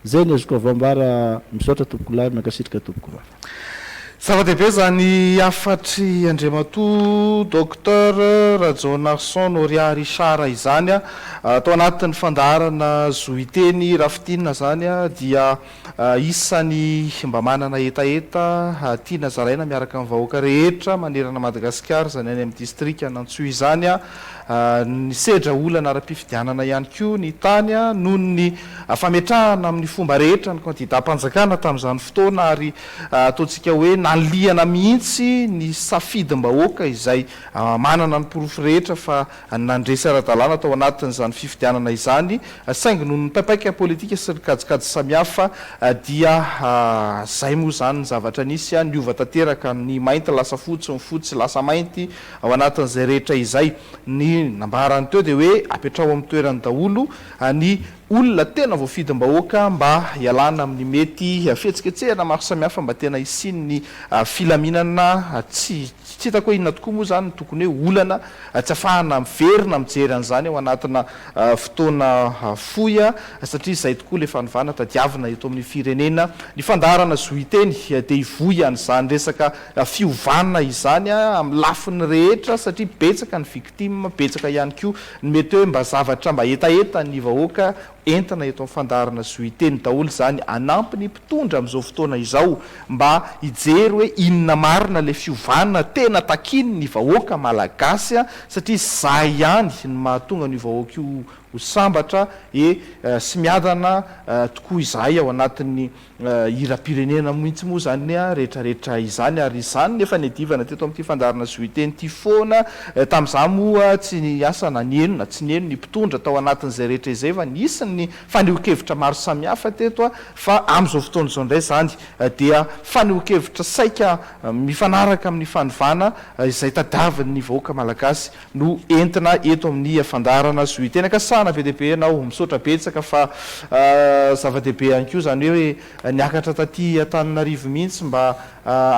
zay ny azoko avambara misaotra tompoko lahy makasitrika tompoko lahy zava-dehibe zany afatry Andriamatoa docteur Rajaonarson Noria Richard izany atao anatin'ny fandaharana zoiteny rafitinina zany dia isany mba manana etaeta tiana zaraina miaraka amin'ny vahoaka rehetra manerana Madagasikara zany any amin'ny district Antsuy izany ny sedra olana ara-pifidianana ihany koa ny tany noho ny fametrahana amin'ny fomba rehetra ny kandidam-panjakana tamin'izany fotoana ary ataontsika hoe nalihana mihitsy ny safidim-bahoaka izay manana ny porofo rehetra fa nandresy ara-dalàna tao anatin'izany fifidianana izany saingy noho ny papaika politika sy rikajikajy samihafa dia zay moa zany ny zavatra nisy ny ova tanteraka ny mainty lasa fotsy ny fotsy lasa mainty ao anatin'izay rehetra izay ny nambarany teo dia hoe apetrao amin'ny toerany daholo ny olona tena voafidim-bahoaka mba hialana amin'ny mety fihetsiketsehana maro samihafa mba tena isiny ny filaminana tsy hitako hoe inona tokoa moa zany tokony hoe olana tsy afahana miverina mijery an'izany ao anatina fotoana foya satria zay tokoa le fanovana tadiavina eto amin'ny firenena ny fandarana zoiteny dia hivoy an'izany resaka fiovanana izany amin'ny lafiny rehetra satria betsaka ny victime betsaka ihany koa ny mety hoe mba zavatra mba etaeta ny vahoaka entina eto amin'ny fandarana zoiteny daholo zany anampy ny mpitondra amin'izao fotoana izao mba hijery hoe inona marina le fiovanana tena takiny ny vahoaka malagasy satria zay ihany ny mahatonga ny vahoaka io ho sambatra sy miadana tokoa izay ao anatin'ny ira-pirenena mihitsy moa zany rehetrarehetra izany ary izany nefa nidivana teto amin'ity fandarana zoiteny ty foana tamin'izany moa tsy ny asa na ny eno na tsy ny eno ny mpitondra tao anatin'izay rehetra izay fa nisy ny faneho-kevitra maro samihafa teto fa amin'izao fotoana izao indray zany dia faneho-kevitra saika mifanaraka amin'ny fanovana izay tadiavin'ny vahoaka malagasy no entina eto amin'ny fandarana zoiteny akasana be dehibe ianao misaotra betsaka fa zava-dehibe ihany koa zany hoe niakatra taty Antananarivo mihitsy mba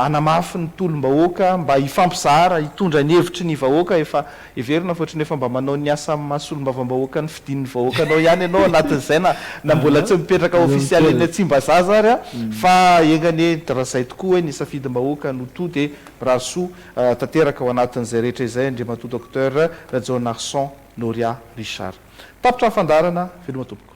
anamafy ny tolom-bahoaka mba hifampizara hitondra ny hevitry ny vahoaka efa everina fotrany efa mba manao ny asa masolom-bavam-bahoaka ny fidin'ny vahoakanao ihany ianao anatin'izay na mbola tsy mipetraka ofisialy eny Tsimbazaza ary fa engany drazay tokoa hoe ny safidim-bahoaka no to dia rahasoa tanteraka ao anatin'izay rehetra izay andriamatoa docteur Rajon Narson Noria Richard tapitra fandarana veloma tompoko